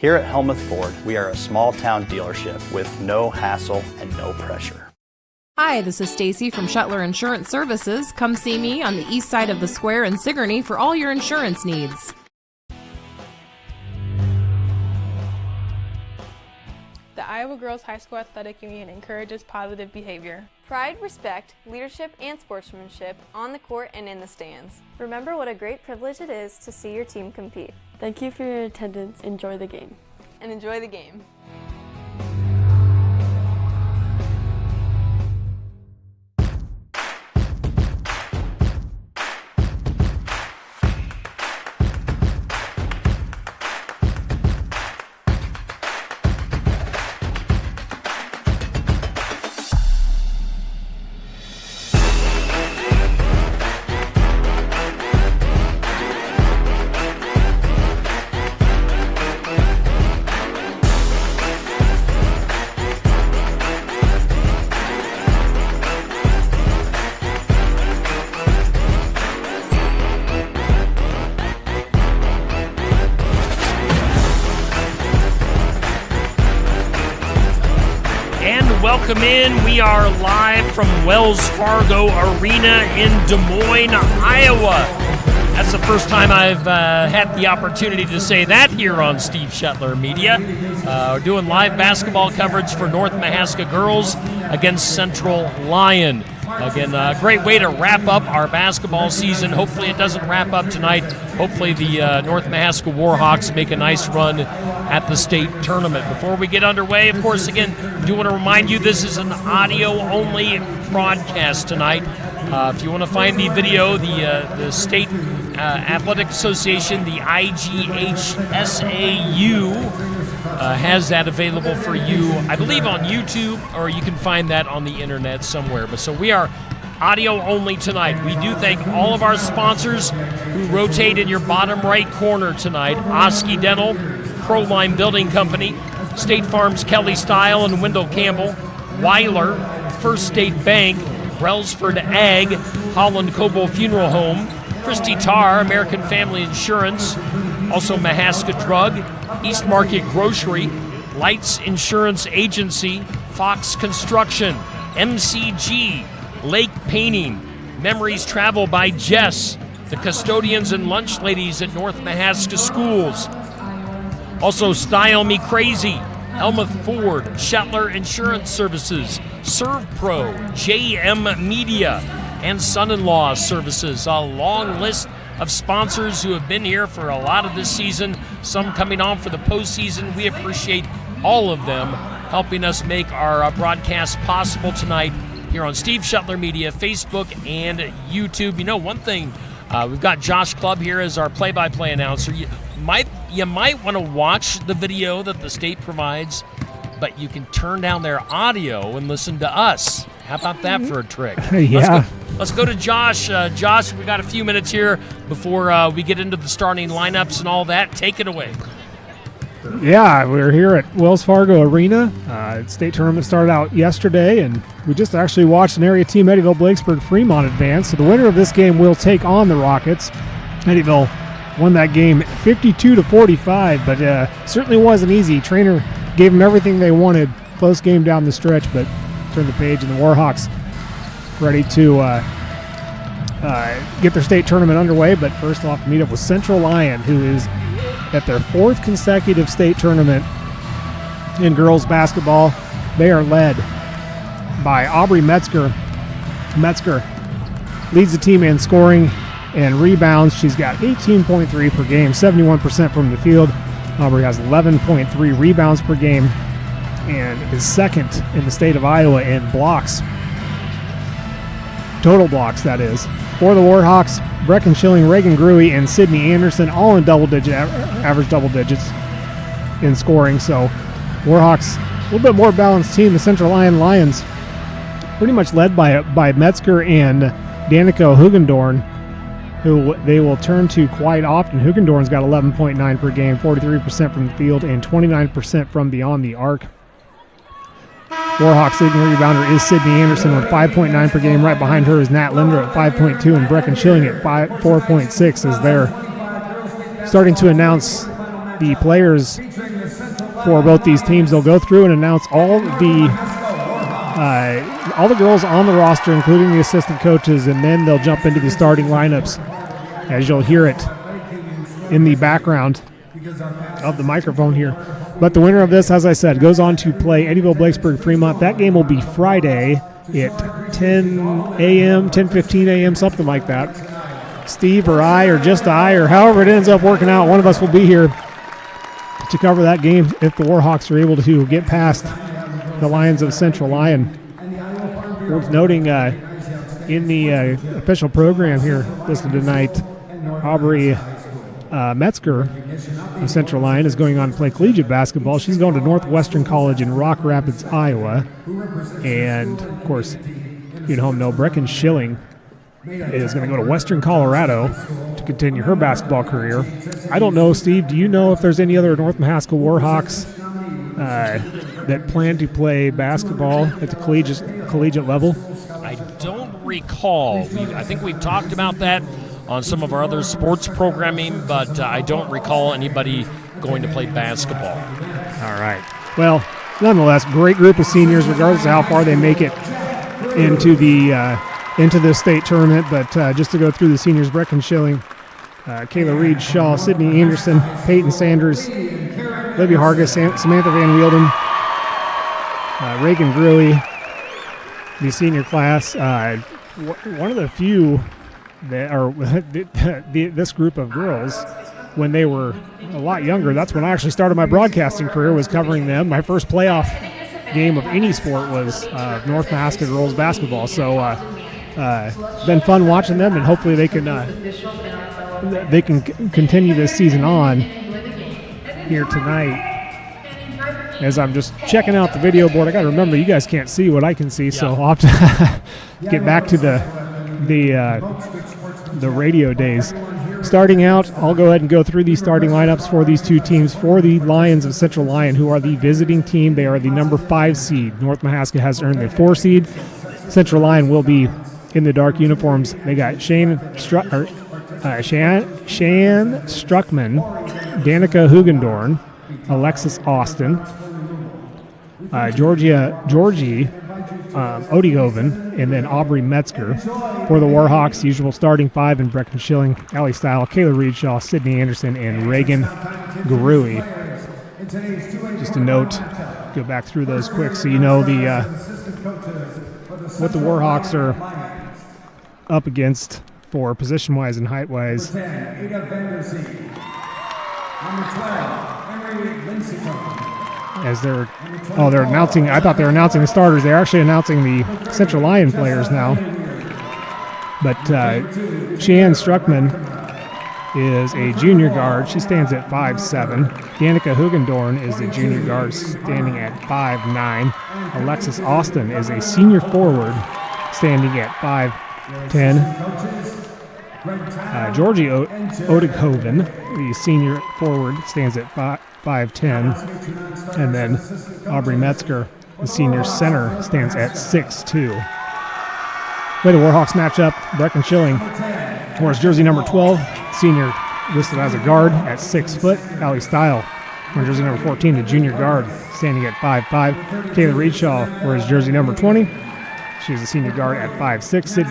Here at Helmuth Ford, we are a small-town dealership with no hassle and no pressure. Hi, this is Stacy from Shetler Insurance Services. Come see me on the east side of the square in Sigourney for all your insurance needs. The Iowa Girls High School Athletic Union encourages positive behavior. Pride, respect, leadership, and sportsmanship on the court and in the stands. Remember what a great privilege it is to see your team compete. Thank you for your attendance. Enjoy the game. And enjoy the game. Welcome in. We are live from Wells Fargo Arena in Des Moines, Iowa. That's the first time I've had the opportunity to say that here on Steve Shetler Media. We're doing live basketball coverage for North Mahaska girls against Central Lyon. Again, a great way to wrap up our basketball season. Hopefully it doesn't wrap up tonight. Hopefully the North Mahaska Warhawks make a nice run at the state tournament. Before we get underway, of course, again, I do want to remind you this is an audio-only broadcast tonight. If you want to find the video, the State Athletic Association, the IGHSAU, has that available for you, I believe, on YouTube, or you can find that on the internet somewhere. But so we are audio only tonight. We do thank all of our sponsors who rotate in your bottom right corner tonight: Oski Dental, Proline Building Company, State Farm's Kelly Style and Wendell Campbell, Weiler, First State Bank, Brelsford Ag, Holland Coble Funeral Home, Christy Tarr, American Family Insurance, also Mahaska Drug, East Market Grocery, Lights Insurance Agency, Fox Construction, MCG, Lake Painting, Memories Travel by Jess, the custodians and lunch ladies at North Mahaska Schools. Also Style Me Crazy, Helmuth Ford, Shetler Insurance Services, ServPro, JM Media, and Son-in-Law Services. A long list of sponsors who have been here for a lot of this season, some coming on for the postseason. We appreciate all of them helping us make our broadcast possible tonight here on Steve Shetler Media, Facebook, and YouTube. You know, one thing, we've got Josh Clubb here as our play-by-play announcer. You might want to watch the video that the state provides, but you can turn down their audio and listen to us. How about that for a trick? Yeah. Let's go to Josh. Josh, we got a few minutes here before we get into the starting lineups and all that. Take it away. Yeah, we're here at Wells Fargo Arena. State tournament started out yesterday, and we just actually watched an area team, Eddyville Blakesburg Fremont, advance. So the winner of this game will take on the Rockets. Eddyville won that game 52-45, but certainly wasn't easy. Trainer gave them everything they wanted. Close game down the stretch, but turned the page, and the Warhawks ready to get their state tournament underway. But first off, meet up with Central Lyon, who is at their fourth consecutive state tournament in girls basketball. They are led by Aubrey Metzger. Metzger leads the team in scoring and rebounds. She's got 18.3 per game, 71% from the field. Aubrey has 11.3 rebounds per game and is second in the state of Iowa in blocks. Total blocks, that is. For the Warhawks, Brecken Schilling, Reagan Gruey, and Sydney Anderson, all in double-digit, average double digits in scoring. So Warhawks, a little bit more balanced team. The Central Lyon Lions pretty much led by Metzger and Danica Hugendorn, who they will turn to quite often. Hugendorn's got 11.9 per game, 43% from the field, and 29% from beyond the arc. Warhawks leading rebounder is Sydney Anderson with 5.9 per game. Right behind her is Nat Linder at 5.2, and Brecken Schilling at 4.6 as they're starting to announce the players for both these teams. They'll go through and announce all the girls on the roster, including the assistant coaches, and then they'll jump into the starting lineups, as you'll hear it in the background of the microphone here. But the winner of this, as I said, goes on to play Eddyville Blakesburg Fremont. That game will be Friday at 10 a.m., 10:15 a.m., something like that. Steve or I, or just I, or however it ends up working out, one of us will be here to cover that game if the Warhawks are able to get past the Lions of Central Lyon. Worth noting in the official program here listed tonight, Aubrey Metzger of Central Lyon is going on to play collegiate basketball. She's going to Northwestern College in Rock Rapids, Iowa. And, of course, you at home know Brecken Schilling is going to go to Western Colorado to continue her basketball career. I don't know, Steve, do you know if there's any other North Mahaska Warhawks that plan to play basketball at the collegiate level? I don't recall. I think we've talked about that on some of our other sports programming, but I don't recall anybody going to play basketball. All right. Well, nonetheless, great group of seniors, regardless of how far they make it into the state tournament. But just to go through the seniors, Brecken Schilling, Kayla Reed Shaw, Sydney Anderson, Peyton Sanders, Libby Hargis, Samantha Van Wielden, Reagan Gruey, the senior class. One of the few that are this group of girls, when they were a lot younger, that's when I actually started my broadcasting career, was covering them. My first playoff game of any sport was North Mahaska girls basketball. So it's been fun watching them, and hopefully they can continue this season on here tonight. As I'm just checking out the video board, I got to remember you guys can't see what I can see, so I'll have to get back to the radio days. Starting out, I'll go ahead and go through these starting lineups for these two teams. For the Lions of Central Lyon, who are the visiting team, they are the number 5 seed. North Mahaska has earned the 4 seed. Central Lyon will be in the dark uniforms. They got Shan Struckman, Danica Hugendorn, Alexis Austin, Georgie Odehoven, and then Aubrey Metzger. For the Warhawks, usual starting 5 in Brecken Schilling, Allie Style, Kayla Reed Shaw, Sydney Anderson, and Reagan Gruey. Just a note, go back through those quick so you know what the Warhawks are up against for position-wise and height-wise. As they're announcing, I thought they were announcing the starters. They're actually announcing the Central Lyon players now. But Shan Struckman is a junior guard. She stands at 5'7". Danica Hugendorn is a junior guard standing at 5'9". Alexis Austin is a senior forward standing at 5'10". Georgie Odehoven, the senior forward, stands at 5'10", and then Aubrey Metzger, the senior center, stands at 6'2". Way the Warhawks match up, Brecken Schilling wears jersey number 12, senior listed as a guard at 6 foot. Allie Style wears jersey number 14, the junior guard, standing at 5'5". Kayla Reed Shaw wears jersey number 20. She is a senior guard at 5'6".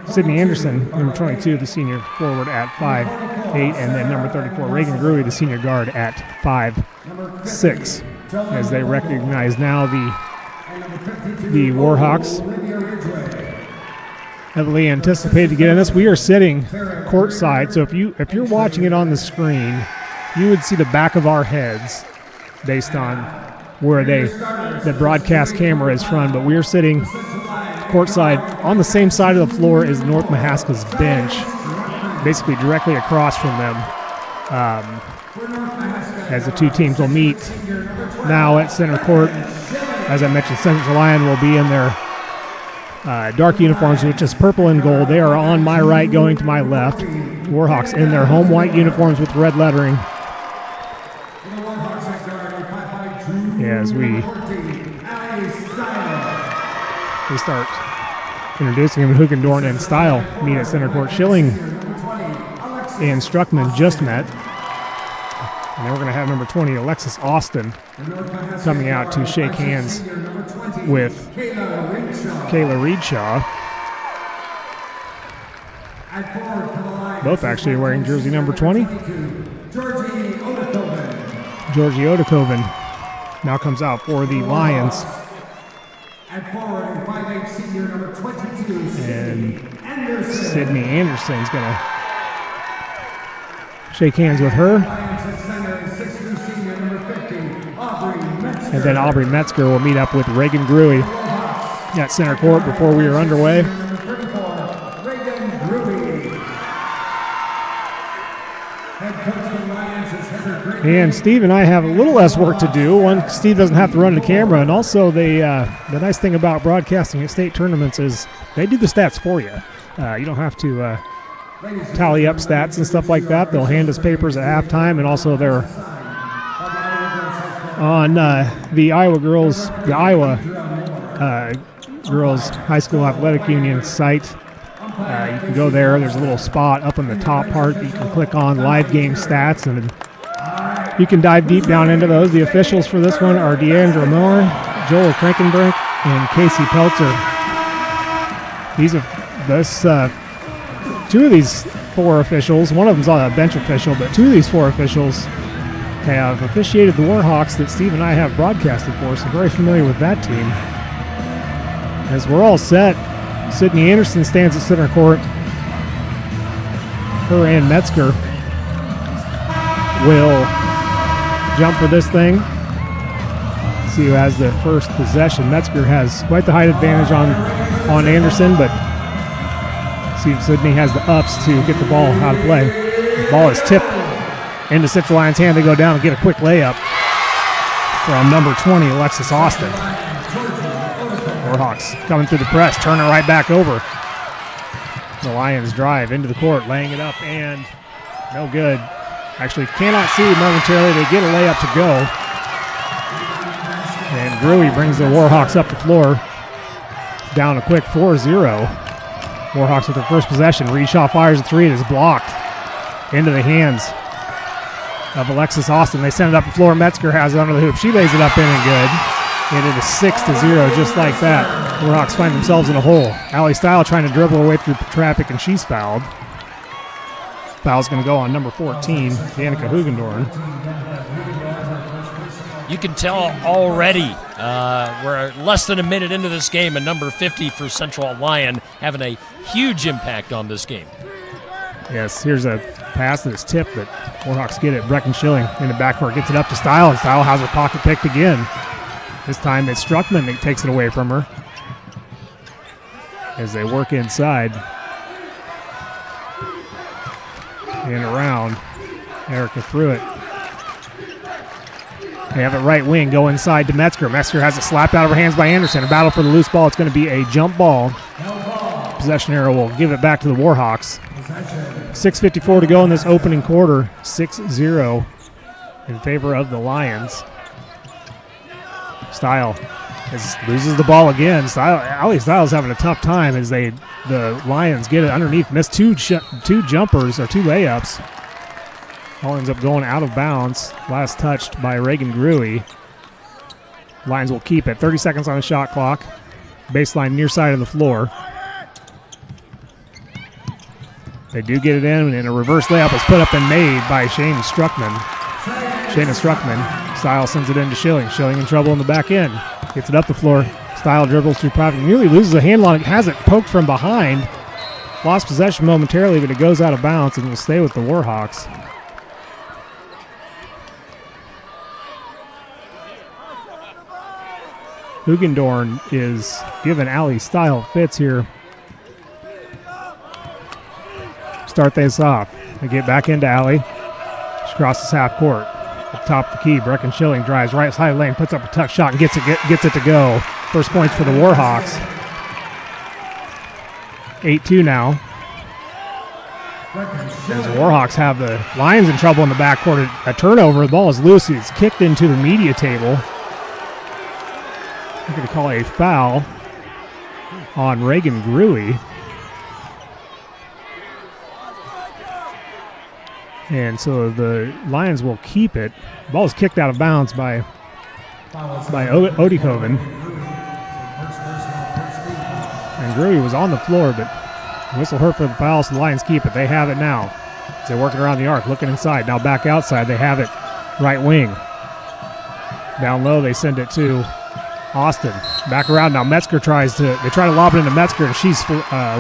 Sydney Anderson, number 22, the senior forward at 5'8", and then number 34, Reagan Gruey, the senior guard at 5'6". As they recognize now the Warhawks heavily anticipated to get in this. We are sitting courtside, so if you're watching it on the screen, you would see the back of our heads based on where the broadcast camera is from, but we are sitting courtside on the same side of the floor as North Mahaska's bench, basically directly across from them, as the two teams will meet now at center court. As I mentioned, Central Lyon will be in their dark uniforms, which is purple and gold. They are on my right going to my left. Warhawks in their home white uniforms with red lettering. As we start introducing him, Hugendorn and Style meet at center court. Schilling and Struckman just met. And then we're going to have number 20, Alexis Austin, coming out to shake hands with Kayla Reedshaw. Both actually wearing jersey number 20. Georgie Odekoven now comes out for the Lions. And Sydney Anderson's going to shake hands with her. And then Aubrey Metzger will meet up with Reagan Gruey at center court before we are underway. And Steve and I have a little less work to do. One, Steve doesn't have to run the camera, and also the nice thing about broadcasting at state tournaments is they do the stats for you. You don't have to tally up stats and stuff like that. They'll hand us papers at halftime, and also they're on the Iowa Girls High School Athletic Union site. You can go there. There's a little spot up in the top part that you can click on live game stats, and you can dive deep down into those. The officials for this one are Deandra Moore, Joel Krankenbrink, and Casey Peltzer. Two of these four officials, one of them's a bench official, but two of these four officials have officiated the Warhawks that Steve and I have broadcasted for, so very familiar with that team. As we're all set, Sydney Anderson stands at center court. Her and Metzger will jump for this thing. See who has the first possession. Metzger has quite the height advantage on Anderson, but see if Sydney has the ups to get the ball out of play. The ball is tipped into Central Lions' hand. They go down and get a quick layup from number 20, Alexis Austin. Warhawks coming through the press, turn it right back over. The Lions drive into the court, laying it up, and no good. Actually cannot see momentarily. They get a layup to go. And Gruey brings the Warhawks up the floor. Down a quick 4-0. Warhawks with their first possession. Reedshaw fires a three. It is blocked into the hands of Alexis Austin. They send it up the floor. Metzger has it under the hoop. She lays it up in and good. And it is 6-0 just like that. Warhawks find themselves in a hole. Allie Style trying to dribble her way through traffic, and she's fouled. Foul's going to go on number 14, Danica Hugendorn. You can tell already we're less than a minute into this game, and number 50 for Central Lyon having a huge impact on this game. Yes, here's a pass that is tipped, but Warhawks get it. Brecken Schilling in the backcourt gets it up to Style, and Style has her pocket picked again. This time it's Struckman that takes it away from her as they work inside and around. Erica threw it. They have it right wing, go inside to Metzger. Metzger has it slapped out of her hands by Anderson. A battle for the loose ball. It's going to be a jump ball. Possession arrow will give it back to the Warhawks. 6:54 to go in this opening quarter. 6-0 in favor of the Lions. Style loses the ball again. Allie Styles having a tough time as the Lions get it underneath. Missed two jumpers or two layups. Ball ends up going out of bounds. Last touched by Reagan Gruey. Lions will keep it. 30 seconds on the shot clock. Baseline near side of the floor. They do get it in, and a reverse layup is put up and made by Shayna Struckman. Style sends it in to Schilling. Schilling in trouble in the back end. Gets it up the floor. Style dribbles through traffic. Nearly loses a handle on it. Has it poked from behind. Lost possession momentarily, but it goes out of bounds and will stay with the Warhawks. Hugendorn is giving Allie Style fits here. Start this off. They get back into Allie. She crosses half court. Up top of the key, Brecken Schilling drives right side lane, puts up a tough shot and gets it to go. First points for the Warhawks. 8-2 now. As the Warhawks have the Lions in trouble in the backcourt. A turnover, the ball is loose. It's kicked into the media table. They're going to call a foul on Reagan Gruey. And so the Lions will keep it. The ball is kicked out of bounds by Oedekoven. And Gruey was on the floor, but whistle hurt for the foul, so the Lions keep it. They have it now. They're working around the arc, looking inside. Now back outside, they have it right wing. Down low, they send it to Austin. Back around now, Metzger they try to lob it into Metzger, and she's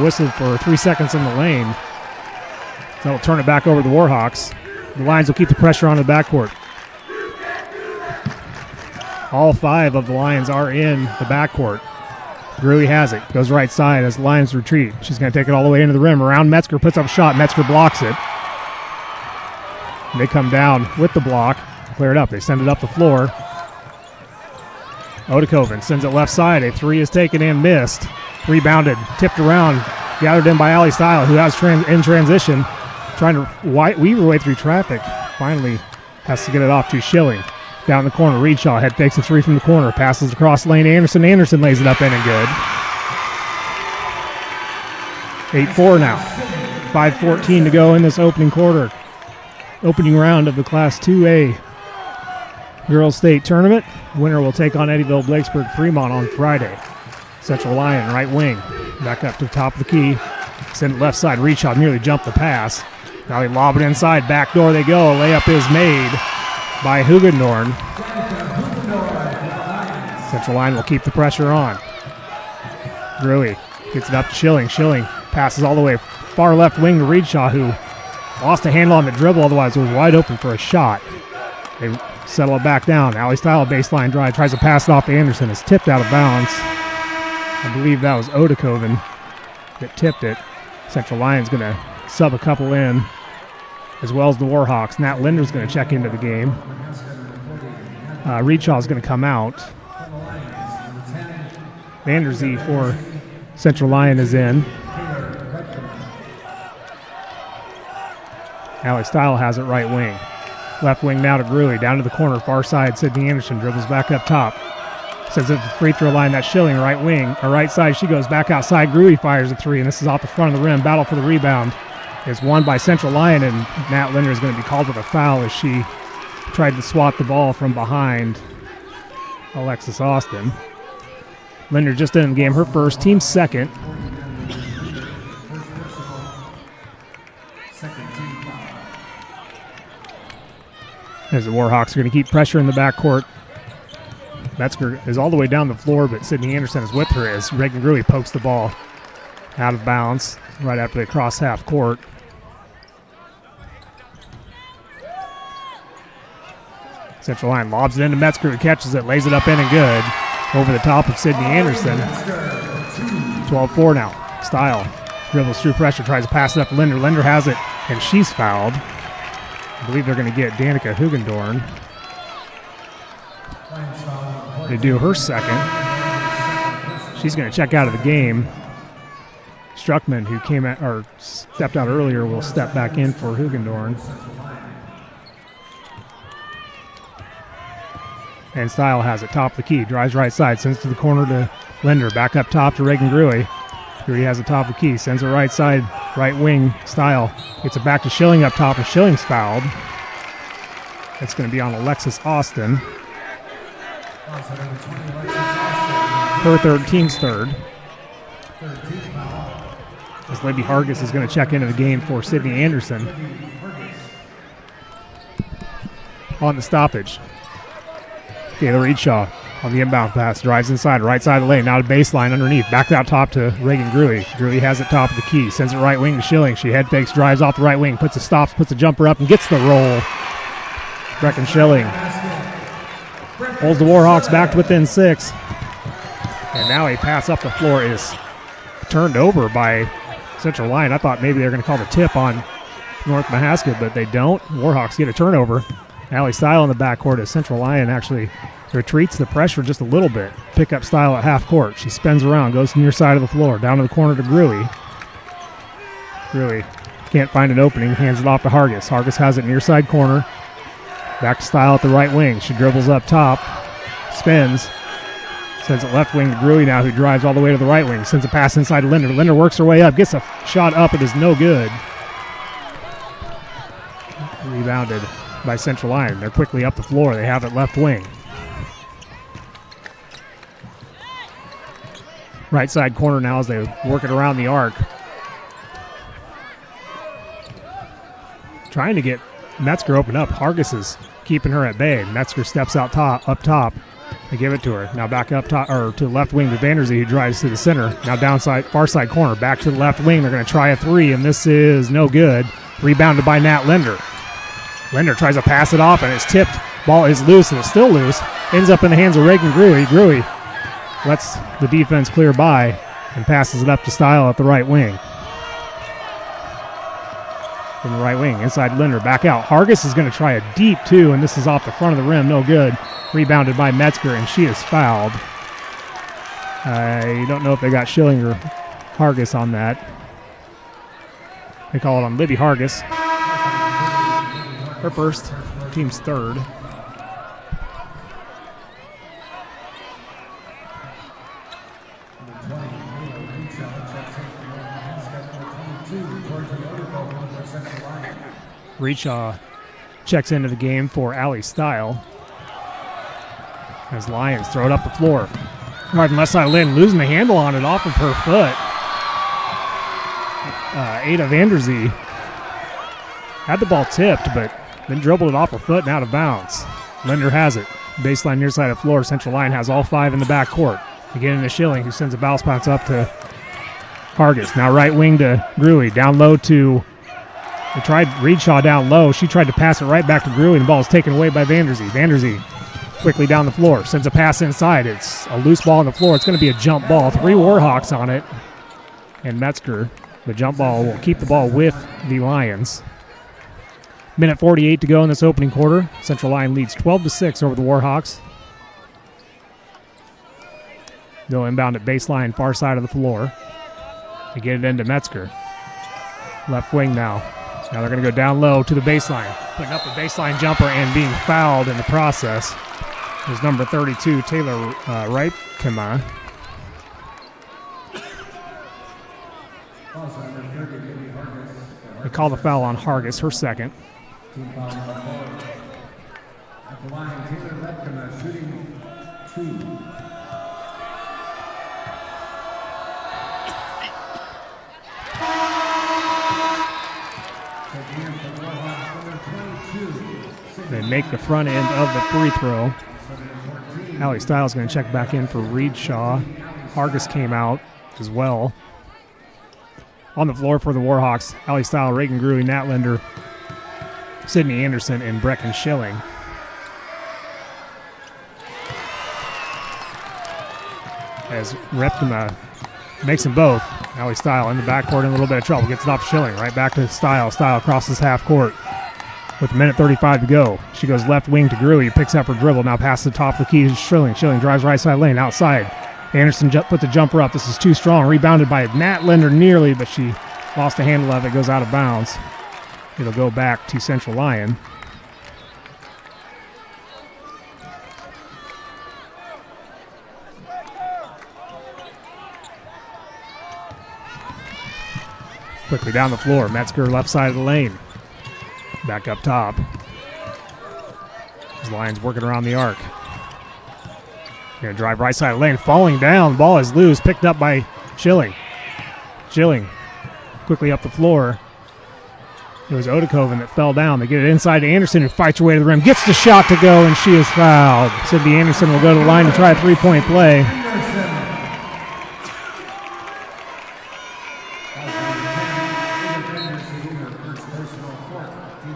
whistled for 3 seconds in the lane. So they'll turn it back over to the Warhawks. The Lions will keep the pressure on the backcourt. All 5 of the Lions are in the backcourt. Gruey has it. Goes right side as the Lions retreat. She's going to take it all the way into the rim. Around Metzger, puts up a shot. Metzger blocks it. They come down with the block. Clear it up. They send it up the floor. Oedekoven sends it left side. A 3 is taken and missed. Rebounded. Tipped around. Gathered in by Allie Style, who has in transition. Trying to weave her way through traffic. Finally has to get it off to Schilling. Down the corner, Reedshaw head fakes a 3 from the corner. Passes across lane. Anderson lays it up in and good. 8-4 now. 5:14 to go in this opening quarter. Opening round of the Class 2A Girls State Tournament. Winner will take on Eddyville Blakesburg Fremont on Friday. Central Lyon, right wing. Back up to the top of the key. Send it left side. Reedshaw nearly jumped the pass. Now they lob it inside. Back door they go. Layup is made by Hugendorn. Central Lyon will keep the pressure on. Gruey gets it up to Schilling. Schilling passes all the way far left wing to Reedshaw, who lost a handle on the dribble, otherwise it was wide open for a shot. They settle it back down. Allie Style baseline drive, tries to pass it off to Anderson. It's tipped out of bounds. I believe that was Oedekoven that tipped it. Central Lyon's going to sub a couple in, as well as the Warhawks. Nat Linder's going to check into the game. Reedshaw's going to come out. Vanderzee for Central Lyon is in. Allie Style has it right wing. Left wing now to Gruey. Down to the corner, far side. Sydney Anderson dribbles back up top. Sends it to the free throw line. That's Schilling, right wing. Or right side, she goes back outside. Gruey fires a 3, and this is off the front of the rim. Battle for the rebound is won by Central Lyon, and Nat Linder is going to be called with a foul as she tried to swat the ball from behind Alexis Austin. Linder just in the game, her first, team second. As the Warhawks are going to keep pressure in the backcourt. Metzger is all the way down the floor, but Sydney Anderson is with her as Reagan Gruey pokes the ball out of bounds right after they cross half court. Central Lyon lobs it into Metzger, who catches it, lays it up in and good. Over the top of Sydney Anderson. 12-4 now. Style dribbles through pressure, tries to pass it up to Linder. Linder has it, and she's fouled. I believe they're going to get Danica Hugendorn. They do her second. She's going to check out of the game. Struckman, who stepped out earlier, will step back in for Hugendorn. And Style has it top of the key. Drives right side, sends to the corner to Linder. Back up top to Reagan Gruey. Gruey has the top of the key. Sends it right side, right wing. Style gets it back to Schilling up top, and Schilling's fouled. It's going to be on Alexis Austin. Her third, team's third. As Libby Hargis is going to check into the game for Sydney Anderson. On the stoppage. Taylor Reedshaw on the inbound pass. Drives inside, right side of the lane. Now to baseline underneath. Back out top to Reagan Gruey. Gruey has it top of the key. Sends it right wing to Schilling. She head fakes, drives off the right wing. Puts a jumper up and gets the roll. Brecken Schilling holds the Warhawks back to within 6. And now a pass up the floor is turned over by Central Lyon. I thought maybe they were going to call the tip on North Mahaska, but they don't. Warhawks get a turnover. Allie Style in the backcourt as Central Lyon actually retreats the pressure just a little bit. Pick up Style at half court. She spins around, goes to the near side of the floor, down to the corner to Gruey. Gruey can't find an opening, hands it off to Hargis. Hargis has it near side corner. Back to Style at the right wing. She dribbles up top, spins, sends it left wing to Gruey now, who drives all the way to the right wing. Sends a pass inside to Linder. Linder works her way up, gets a shot up. It is no good. Rebounded by Central Lyon. They're quickly up the floor. They have it left wing. Right side corner now as they work it around the arc. Trying to get Metzger open up. Hargis is keeping her at bay. Metzger steps out up top. They give it to her. Now back up top, or to the left wing to Vanderzee, who drives to the center. Now downside, far side corner. Back to the left wing. They're going to try a three, and this is no good. Rebounded by Nat Linder. Linder tries to pass it off, and it's tipped. Ball is loose, and it's still loose. Ends up in the hands of Reagan Gruey. Gruey lets the defense clear by and passes it up to Style at the right wing. From the right wing, inside Linder, back out. Hargis is going to try a deep two, and this is off the front of the rim, no good. Rebounded by Metzger, and she is fouled. I don't know if they got Schilling or Hargis on that. They call it on Libby Hargis. Her first, team's third. Reedshaw checks into the game for Allie Style. As Lions throw it up the floor. Right on the left side, Lynn losing the handle on it off of her foot. Ada Vanderzee had the ball tipped, but then dribbled it off her foot and out of bounds. Linder has it. Baseline near side of the floor. Central Lyon has all five in the backcourt. Again into Schilling, who sends a bounce bounce up to Hargis. Now right wing to Gruey. Down low to... They tried Reedshaw down low. She tried to pass it right back to Gruey, and the ball is taken away by Vanderzee. Vanderzee quickly down the floor. Sends a pass inside. It's a loose ball on the floor. It's going to be a jump ball. 3 Warhawks on it. And Metzger, the jump ball, will keep the ball with the Lions. Minute 48 to go in this opening quarter. Central Lyon leads 12-6 over the Warhawks. They'll inbound at baseline, far side of the floor. They get it into Metzger. Left wing now. Now they're going to go down low to the baseline. Putting up a baseline jumper and being fouled in the process. There's number 32, Taylor Reipkema. They call the foul on Hargis, her second. They make the front end of the free throw. Allie Stiles going to check back in for Reedshaw. Hargis came out as well. On the floor for the Warhawks, Allie Stile, Reagan Gruey, Nat Linder, Sydney Anderson, and Brecken Schilling. As Reptima makes them both. Allie Stile in the backcourt in a little bit of trouble. Gets it off Schilling. Right back to Stile. Stile crosses half court. With a minute 35 to go. She goes left wing to Gruey, picks up her dribble, now passes the top of the key to Schilling. Schilling drives right side lane, outside. Anderson puts the jumper up. This is too strong. Rebounded by Nat Linder nearly, but she lost the handle of it, goes out of bounds. It'll go back to Central Lyon. Quickly down the floor. Metzger left side of the lane. Back up top. The Lions working around the arc. Gonna drive right side of the lane. Falling down. Ball is loose. Picked up by Schilling. Schilling quickly up the floor. It was Odekoven that fell down. They get it inside to Anderson, who fights her way to the rim. Gets the shot to go, and she is fouled. Sydney Anderson will go to the line to try a three-point play.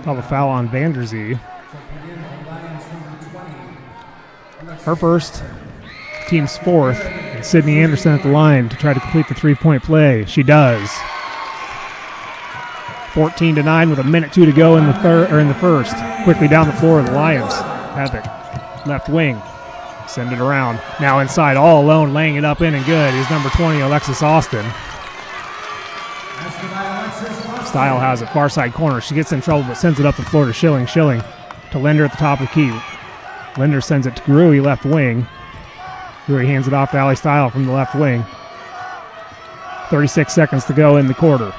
Call a foul on Vanderzee. Her first, team's fourth, and Sydney Anderson at the line to try to complete the three-point play. She does. 14-9 with a minute 2 to go in the third or in the first. Quickly down the floor, the Lions have it. Left wing, send it around. Now inside, all alone, laying it up in and good is number 20, Alexis Austin. Style has it, far side corner. She gets in trouble, but sends it up the floor to Schilling. Schilling to Linder at the top of the key. Linder sends it to Gruey, left wing. Gruey hands it off to Allie Style from the left wing. 36 seconds to go in the quarter.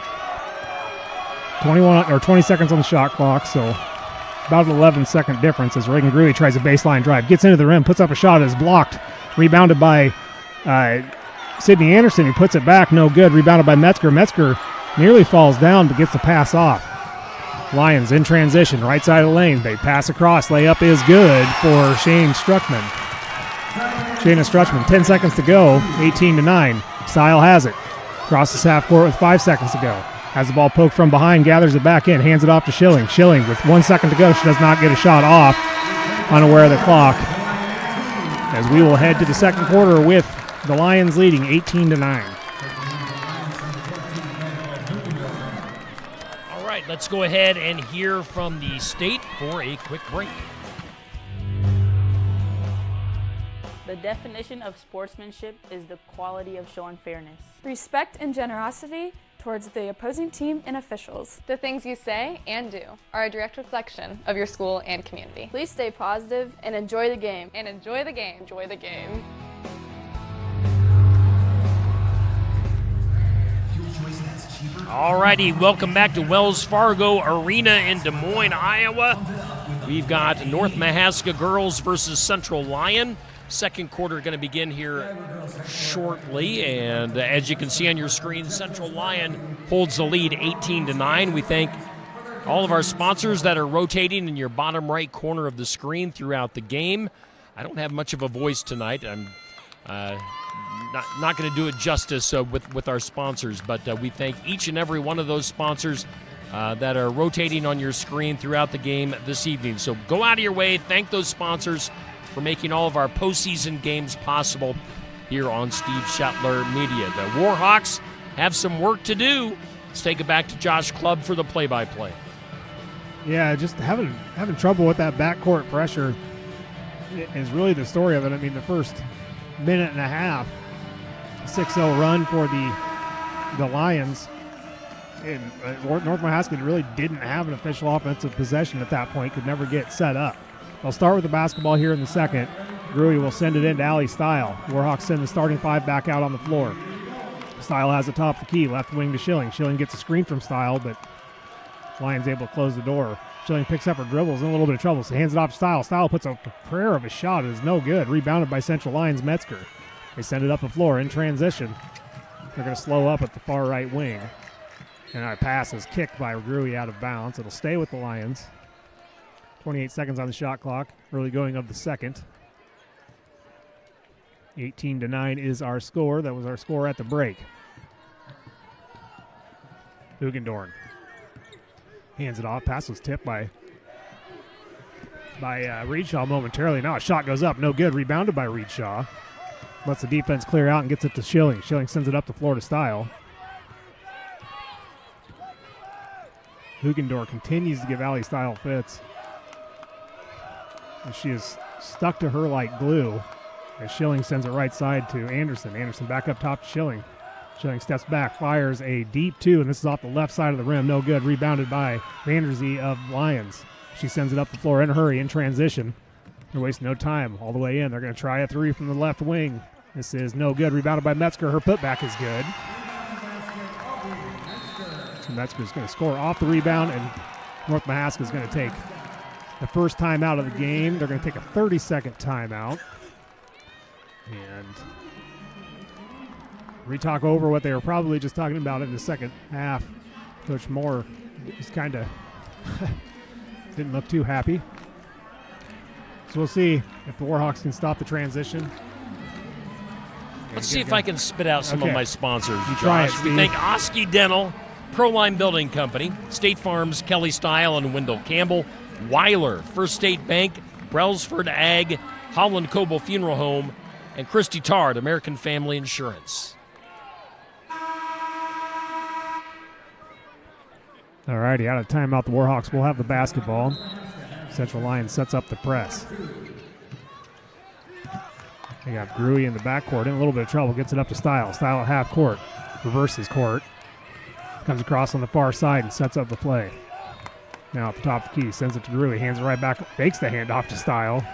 20 seconds on the shot clock, so About an 11-second difference as Reagan Gruey tries a baseline drive. Gets into the rim, puts up a shot, is blocked. Rebounded by Sydney Anderson, who puts it back. No good. Rebounded by Metzger. Metzger nearly falls down but gets the pass off. Lions in transition, right side of the lane. They pass across. Layup is good for Shayna Strutchman. 10 seconds to go. 18-9. Style has it. Crosses half court with 5 seconds to go. Has the ball poked from behind, gathers it back in, hands it off to Schilling. Schilling with 1 second to go. She does not get a shot off. Unaware of the clock. As we will head to the second quarter with the Lions leading 18-9. All right, let's go ahead and hear from the state for a quick break. The definition of sportsmanship is the quality of showing fairness. Respect and generosity towards the opposing team and officials. The things you say and do are a direct reflection of your school and community. Please stay positive and enjoy the game. And enjoy the game. Enjoy the game. All righty, welcome back to Wells Fargo Arena in Des Moines, Iowa. We've got North Mahaska girls versus Central Lyon. Second quarter going to begin here shortly, and as you can see on your screen, Central Lyon holds the lead 18-9. We thank all of our sponsors that are rotating in your bottom right corner of the screen throughout the game. I don't have much of a voice tonight. I'm not going to do it justice with our sponsors, but we thank each and every one of those sponsors that are rotating on your screen throughout the game this evening. So go out of your way, thank those sponsors for making all of our postseason games possible here on Steve Shetler Media. The Warhawks have some work to do. Let's take it back to Josh Clubb for the play-by-play. Yeah, just having trouble with that backcourt pressure is really the story of it. I mean, the first minute and a half, 6-0 run for the Lions. And North Mahaska really didn't have an official offensive possession at that point, could never get set up. They'll start with the basketball here in the second. Gruey will send it into Allie Style. Warhawks send the starting five back out on the floor. Style has the top of the key, left wing to Schilling. Schilling gets a screen from Style, but Lions able to close the door. Schilling picks up her dribbles in a little bit of trouble, so hands it off to Style. Style puts a prayer of a shot. It is no good. Rebounded by Central Lions Metzger. They send it up the floor in transition. They're going to slow up at the far right wing. And our pass is kicked by Gruey out of bounds. It'll stay with the Lions. 28 seconds on the shot clock. Early going of the second. 18-9 is our score. That was our score at the break. Hugendorn hands it off. Pass was tipped by Reedshaw momentarily. Now a shot goes up. No good. Rebounded by Reedshaw. Lets the defense clear out and gets it to Schilling. Schilling sends it up to Florida Style. Hugendorn continues to give Allie Style fits. And she is stuck to her like glue. And Schilling sends it right side to Anderson. Anderson back up top to Schilling. Schilling steps back, fires a deep two, and this is off the left side of the rim. No good. Rebounded by Vanderzee of Lions. She sends it up the floor in a hurry, in transition. They're wasting no time. All the way in. They're going to try a three from the left wing. This is no good. Rebounded by Metzger. Her putback is good. So Metzger's going to score off the rebound, and North Mahaska is going to take the first time out of the game. They're going to take a 30-second timeout. And re-talk over what they were probably just talking about in the second half. Coach Moore just kind of didn't look too happy. So we'll see if the Warhawks can stop the transition. Let's see if I can spit out some of my sponsors, You try it, Josh. Steve. We thank Oski Dental, Proline Building Company, State Farms, Kelly Style and Wendell Campbell, Weiler, First State Bank, Brailsford Ag, Holland Coble Funeral Home, and Christy Tard, American Family Insurance. All righty, out of timeout, the Warhawks will have the basketball. Central Lions sets up the press. They got Gruey in the backcourt in a little bit of trouble. Gets it up to Style. Style at half court. Reverses court. Comes across on the far side and sets up the play. Now at the top of the key. Sends it to Gruey. Hands it right back. Fakes the handoff to Style.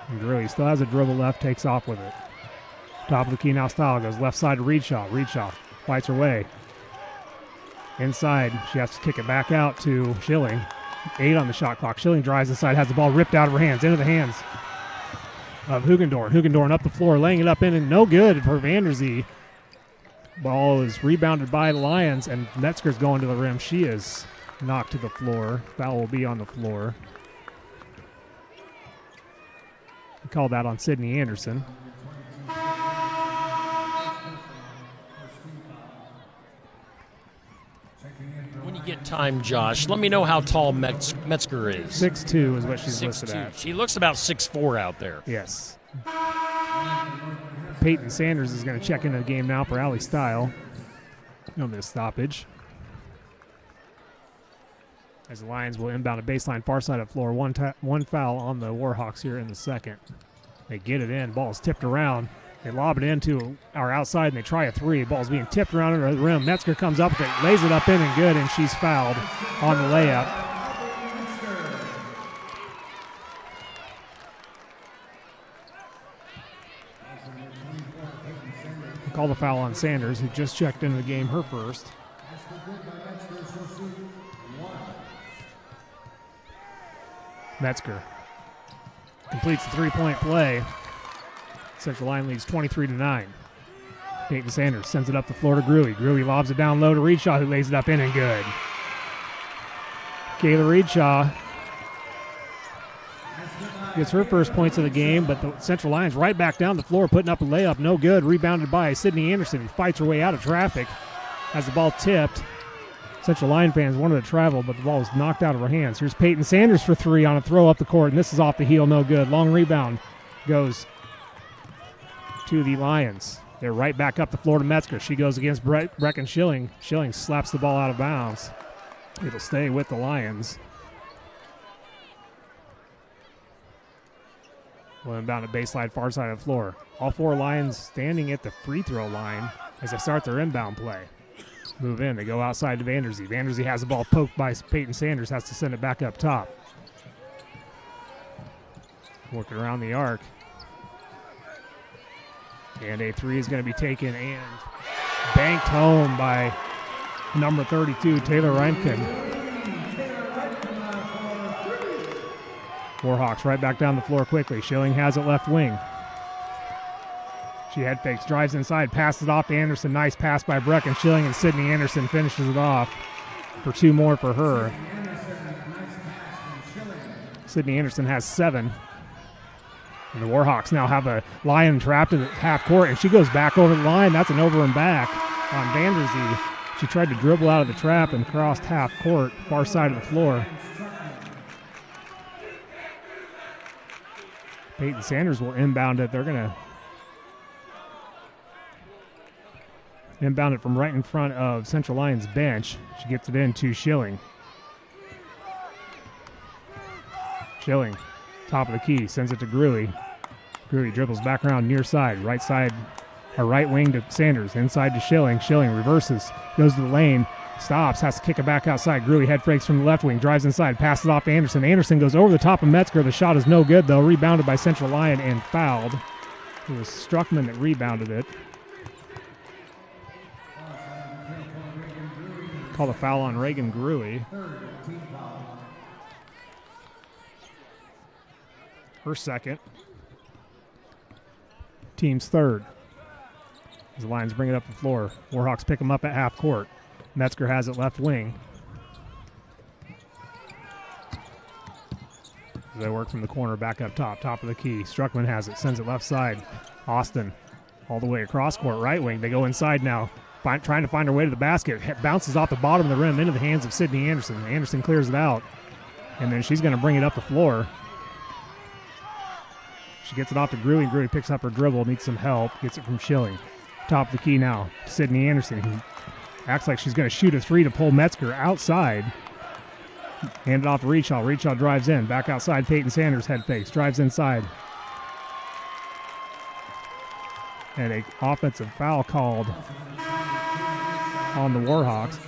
And Gruey still has a dribble left. Takes off with it. Top of the key now Style. Goes left side to Reedshaw. Reedshaw fights her way. Inside. She has to kick it back out to Schilling. 8 on the shot clock. Schilling drives inside, has the ball ripped out of her hands, into the hands of Hugendorn. Hugendorn up the floor, laying it up in, and no good for Vanderzee. Ball is rebounded by the Lions, and Metzger's going to the rim. She is knocked to the floor. Foul will be on the floor. We called that on Sydney Anderson. When you get time, Josh, let me know how tall Metzger is. 6'2" is what she's listed 6'2". at. She looks about 6'4" out there. Yes. Peyton Sanders is going to check into the game now for Allie Style. No miss stoppage. As the Lions will inbound a baseline far side of the floor. One foul on the Warhawks here in the second. They get it in. Ball is tipped around. They lob it into our outside, and they try a three. Ball's being tipped around under the rim. Metzger comes up with it, lays it up in and good, and she's fouled on the layup. We'll call the foul on Sanders, who just checked into the game, her first. Metzger completes the three-point play. Central Line leads 23-9. Peyton Sanders sends it up the floor to Gruey. Gruey lobs it down low to Reedshaw, who lays it up in and good. Kayla Reedshaw gets her first points of the game, but the Central Lions right back down the floor, putting up a layup. No good. Rebounded by Sydney Anderson, who fights her way out of traffic. Has the ball tipped. Central Line fans wanted to travel, but the ball was knocked out of her hands. Here's Peyton Sanders for three on a throw up the court, and this is off the heel, no good. Long rebound goes to the Lions. They're right back up the floor to Metzger. She goes against Brecken Schilling. Schilling slaps the ball out of bounds. It'll stay with the Lions. Well, inbound to baseline far side of the floor. All four Lions standing at the free throw line as they start their inbound play. Move in. They go outside to Vanderzee. Vanderzee has the ball poked by Peyton Sanders. Has to send it back up top. Working around the arc. And a three is going to be taken and banked home by number 32, Taylor Reimken. Warhawks right back down the floor quickly. Schilling has it left wing. She head fakes, drives inside, passes it off to Anderson. Nice pass by Brecken Schilling, and Sydney Anderson finishes it off for two more for her. Sydney Anderson has 7. And the Warhawks now have a Lion trapped in half court, and she goes back over the line. That's an over and back on Vanderzee. She tried to dribble out of the trap and crossed half court, far side of the floor. Peyton Sanders will inbound it. They're going to inbound it from right in front of Central Lions bench. She gets it in to Schilling. Schilling, top of the key, sends it to Gruey. Gruey dribbles back around near side, right wing to Sanders, inside to Schilling. Schilling reverses, goes to the lane, stops, has to kick it back outside. Gruey head fakes from the left wing, drives inside, passes off to Anderson. Anderson goes over the top of Metzger. The shot is no good, though. Rebounded by Central Lyon and fouled. It was Struckman that rebounded it. Call the foul on Reagan Gruey. Her second. Team's third. As the Lions bring it up the floor, Warhawks pick them up at half court. Metzger has it left wing. They work from the corner back up top of the key. Struckman has it, sends it left side. Austin all the way across court, right wing. They go inside now, trying to find her way to the basket. Bounces off the bottom of the rim into the hands of Sydney Anderson. Anderson clears it out, and then she's going to bring it up the floor. She gets it off to Gruey. Gruey picks up her dribble, needs some help, gets it from Schilling. Top of the key now, Sydney Anderson, who acts like she's going to shoot a three to pull Metzger outside. Hand it off to Reedshaw. Reedshaw drives in. Back outside, Peyton Sanders head fakes. Drives inside. And an offensive foul called on the Warhawks.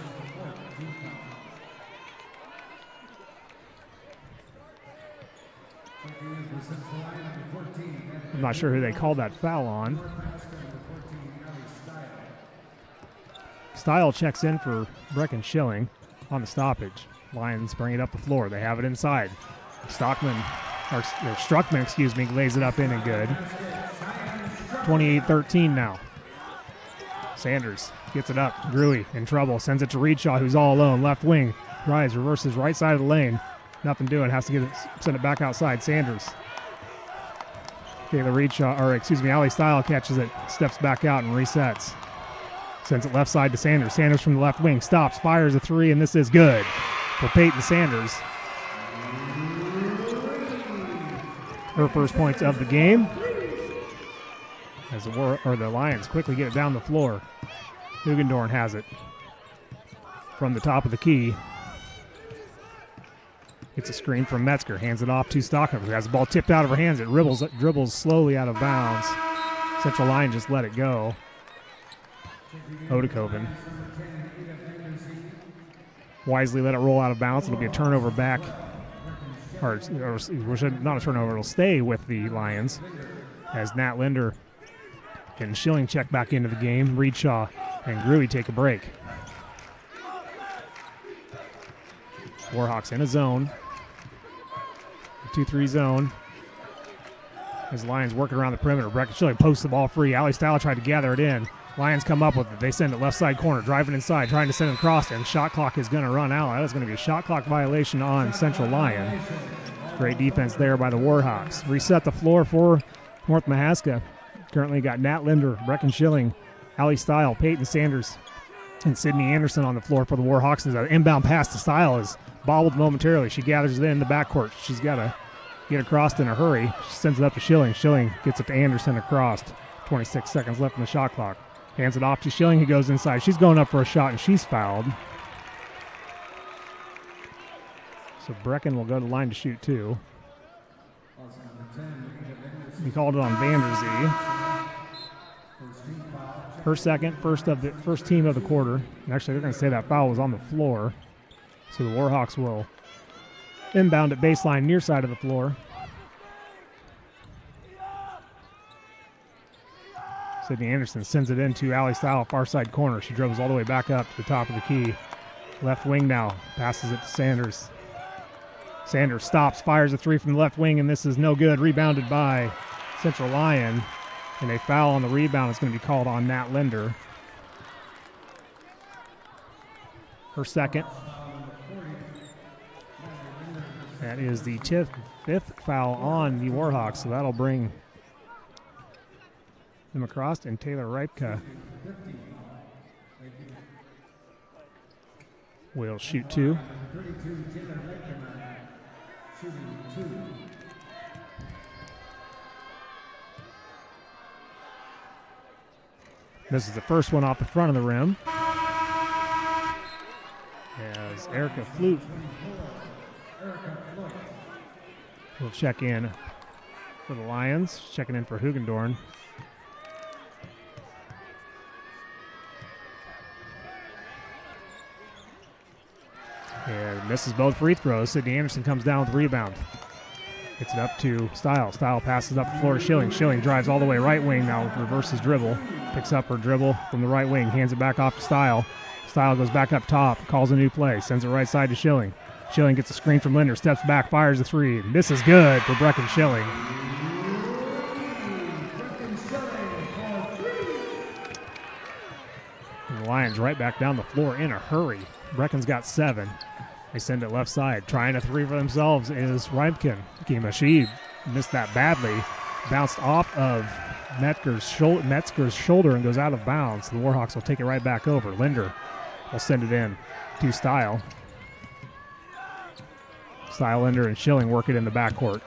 I'm not sure who they called that foul on. Style checks in for Brecken Schilling on the stoppage. Lions bring it up the floor. They have it inside. Struckman, lays it up in and good. 28-13 now. Sanders gets it up. Gruey in trouble. Sends it to Reedshaw, who's all alone. Left wing. Drives, reverses right side of the lane. Nothing doing. Has to send it back outside. Sanders. Ali Style catches it. Steps back out and resets. Sends it left side to Sanders. Sanders from the left wing. Stops. Fires a three, and this is good for Peyton Sanders. Her first points of the game. As the Lions quickly get it down the floor. Hugendorn has it from the top of the key. Gets a screen from Metzger. Hands it off to Stockman, who has the ball tipped out of her hands. It dribbles slowly out of bounds. Central Lyon just let it go. Odekoven wisely let it roll out of bounds. It'll be a turnover back. Or not a turnover. It'll stay with the Lions as Nat Linder and Schilling check back into the game. Reedshaw and Gruey take a break. Warhawks in a zone. 2-3 zone. As Lions working around the perimeter. Brecken Schilling posts the ball free. Ali Style tried to gather it in. Lions come up with it. They send it left side corner. Driving inside. Trying to send it across. And shot clock is going to run out. That is going to be a shot clock violation on Central Lyon. Great defense there by the Warhawks. Reset the floor for North Mahaska. Currently got Nat Linder, Brecken Schilling, Ali Style, Peyton Sanders, and Sydney Anderson on the floor for the Warhawks. As an inbound pass to Style is bobbled momentarily. She gathers it in the backcourt. She's got to get across in a hurry. She sends it up to Schilling. Schilling gets it to Anderson across. 26 seconds left in the shot clock. Hands it off to Schilling. He goes inside. She's going up for a shot, and she's fouled. So Brecken will go to the line to shoot two. He called it on Vanderzee. Her second, first team of the quarter. And actually, they're going to say that foul was on the floor. So the Warhawks will inbound at baseline near side of the floor. Sydney Anderson sends it into Ali Style, far side corner. She dribbles all the way back up to the top of the key. Left wing now, passes it to Sanders. Sanders stops, fires a three from the left wing, and this is no good. Rebounded by Central Lyon. And a foul on the rebound is going to be called on Nat Linder. Her second. That is the fifth foul on the Warhawks, so that'll bring them across, and Taylor Ripka will shoot two. This is the first one off the front of the rim. As Erica Flute will check in for the Lions, checking in for Hugendorn. And misses both free throws. Sydney Anderson comes down with the rebound. Gets it up to Style. Style passes up the floor to Schilling. Schilling drives all the way right wing now, reverses dribble. Picks up her dribble from the right wing, hands it back off to Style. Style goes back up top, calls a new play, sends it right side to Schilling. Schilling gets a screen from Linder, steps back, fires the three. This is good for Brecken Schilling. And the Lions right back down the floor in a hurry. Brecken's got 7. They send it left side. Trying a three for themselves is Reimken. She missed that badly. Bounced off of Metzger's shoulder and goes out of bounds. The Warhawks will take it right back over. Linder will send it in to Style. Style, Linder, and Schilling work it in the backcourt.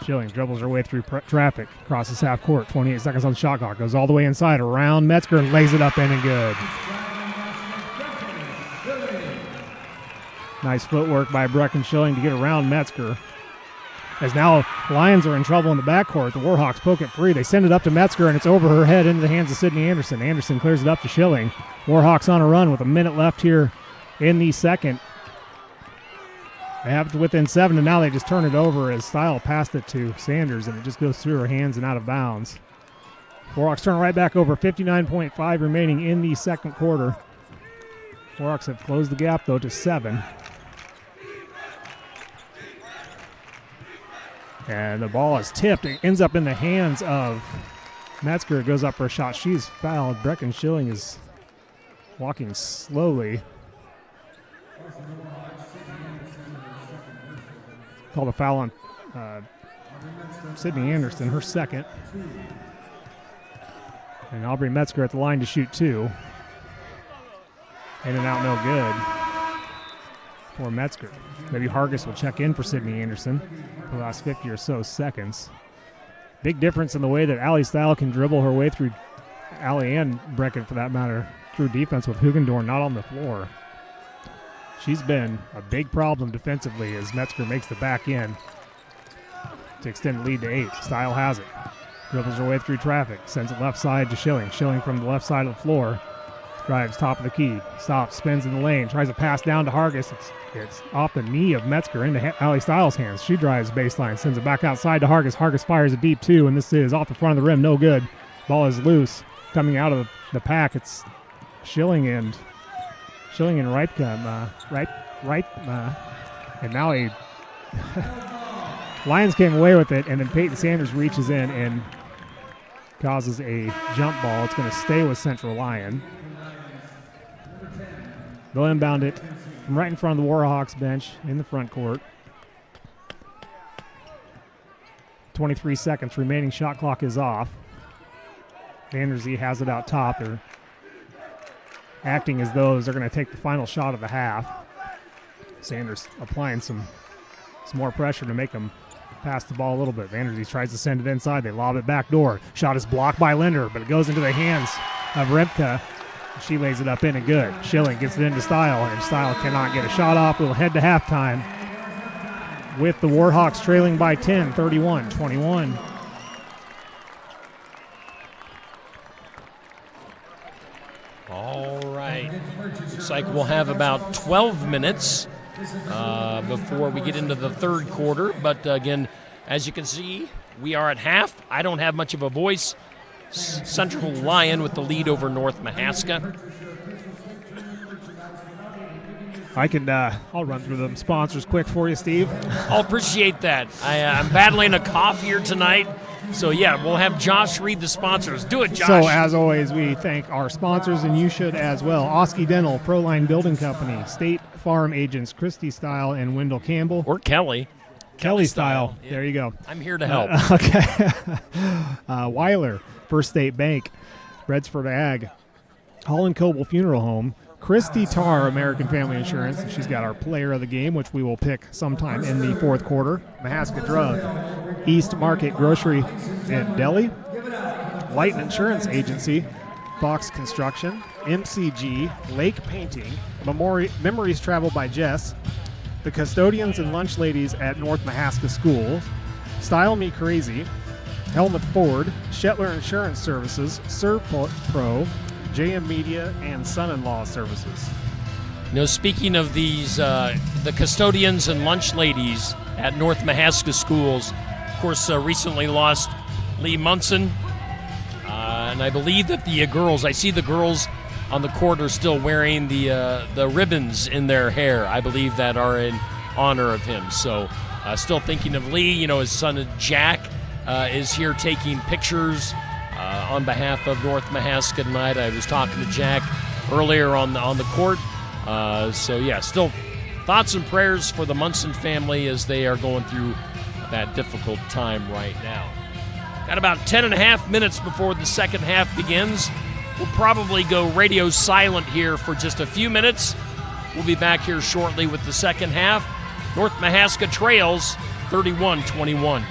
Schilling dribbles her way through traffic, crosses half court. 28 seconds on the shot clock. Goes all the way inside around Metzger and lays it up in and good. Nice footwork by Brecken Schilling to get around Metzger. As now Lions are in trouble in the backcourt. The Warhawks poke it free. They send it up to Metzger, and it's over her head into the hands of Sydney Anderson. Anderson clears it up to Schilling. Warhawks on a run with a minute left here in the second. They have it within 7, and now they just turn it over as Style passed it to Sanders, and it just goes through her hands and out of bounds. Warhawks turn right back over. 59.5 remaining in the second quarter. Warhawks have closed the gap, though, to 7. And the ball is tipped. It ends up in the hands of Metzger. It goes up for a shot. She's fouled. Brecken Schilling is walking slowly. Called a foul on Sydney Anderson, her second. And Aubrey Metzger at the line to shoot 2. In and out, no good for Metzger. Maybe Hargis will check in for Sydney Anderson for the last 50 or so seconds. Big difference in the way that Allie Style can dribble her way through, Allie and Brecken for that matter, through defense with Hugendorn not on the floor. She's been a big problem defensively as Metzger makes the back end to extend the lead to 8. Style has it. Dribbles her way through traffic. Sends it left side to Schilling. Schilling from the left side of the floor. Drives top of the key. Stops. Spins in the lane. Tries to pass down to Hargis. It's off the knee of Metzger into Allie Styles' hands. She drives baseline. Sends it back outside to Hargis. Hargis fires a deep 2, and this is off the front of the rim. No good. Ball is loose. Coming out of the pack, it's Schilling and Ripka. And now Lions came away with it, and then Peyton Sanders reaches in and causes a jump ball. It's going to stay with Central Lyon. They'll inbound it from right in front of the Warhawks bench in the front court. 23 seconds remaining. Shot clock is off. Vanderzee has it out top. They're acting as though they're going to take the final shot of the half. Sanders applying some more pressure to make them pass the ball a little bit. Vanderzee tries to send it inside. They lob it back door. Shot is blocked by Linder, but it goes into the hands of Ripka. She lays it up in and good. Schilling gets it into Style, and Style cannot get a shot off. We'll head to halftime with the Warhawks trailing by 10, 31-21. All right. Looks like we'll have about 12 minutes before we get into the third quarter. But again, as you can see, we are at half. I don't have much of a voice. Central Lyon with the lead over North Mahaska. I'll run through them sponsors quick for you, Steve. I'll appreciate that. I'm battling a cough here tonight. So, yeah, we'll have Josh read the sponsors. Do it, Josh. So, as always, we thank our sponsors, and you should as well. Oski Dental, Proline Building Company, State Farm Agents, Christy Style and Wendell Campbell. Or Kelly. Kelly Style. Yeah. There you go. I'm here to help. Okay. Weiler, First State Bank, Bredsford Ag, Holland Coble Funeral Home, Christy Tarr, American Family Insurance. She's got our player of the game, which we will pick sometime in the fourth quarter. Mahaska Drug, East Market Grocery and Deli, Light Insurance Agency, Fox Construction, MCG, Lake Painting, Memories Travel by Jess, the Custodians and Lunch Ladies at North Mahaska Schools, Style Me Crazy, Helmut Ford, Shetler Insurance Services, ServPro, JM Media, and Son-in-Law Services. You know, speaking of these, the Custodians and Lunch Ladies at North Mahaska Schools, of course, recently lost Lee Munson. And I believe that the girls, I see the girls on the court are still wearing the ribbons in their hair. I believe that are in honor of him. So still thinking of Lee. You know, his son Jack is here taking pictures on behalf of North Mahaska tonight. I was talking to Jack earlier on the court. So, yeah, still thoughts and prayers for the Munson family as they are going through that difficult time right now. Got about 10 and a half minutes before the second half begins. We'll probably go radio silent here for just a few minutes. We'll be back here shortly with the second half. North Mahaska trails 31-21.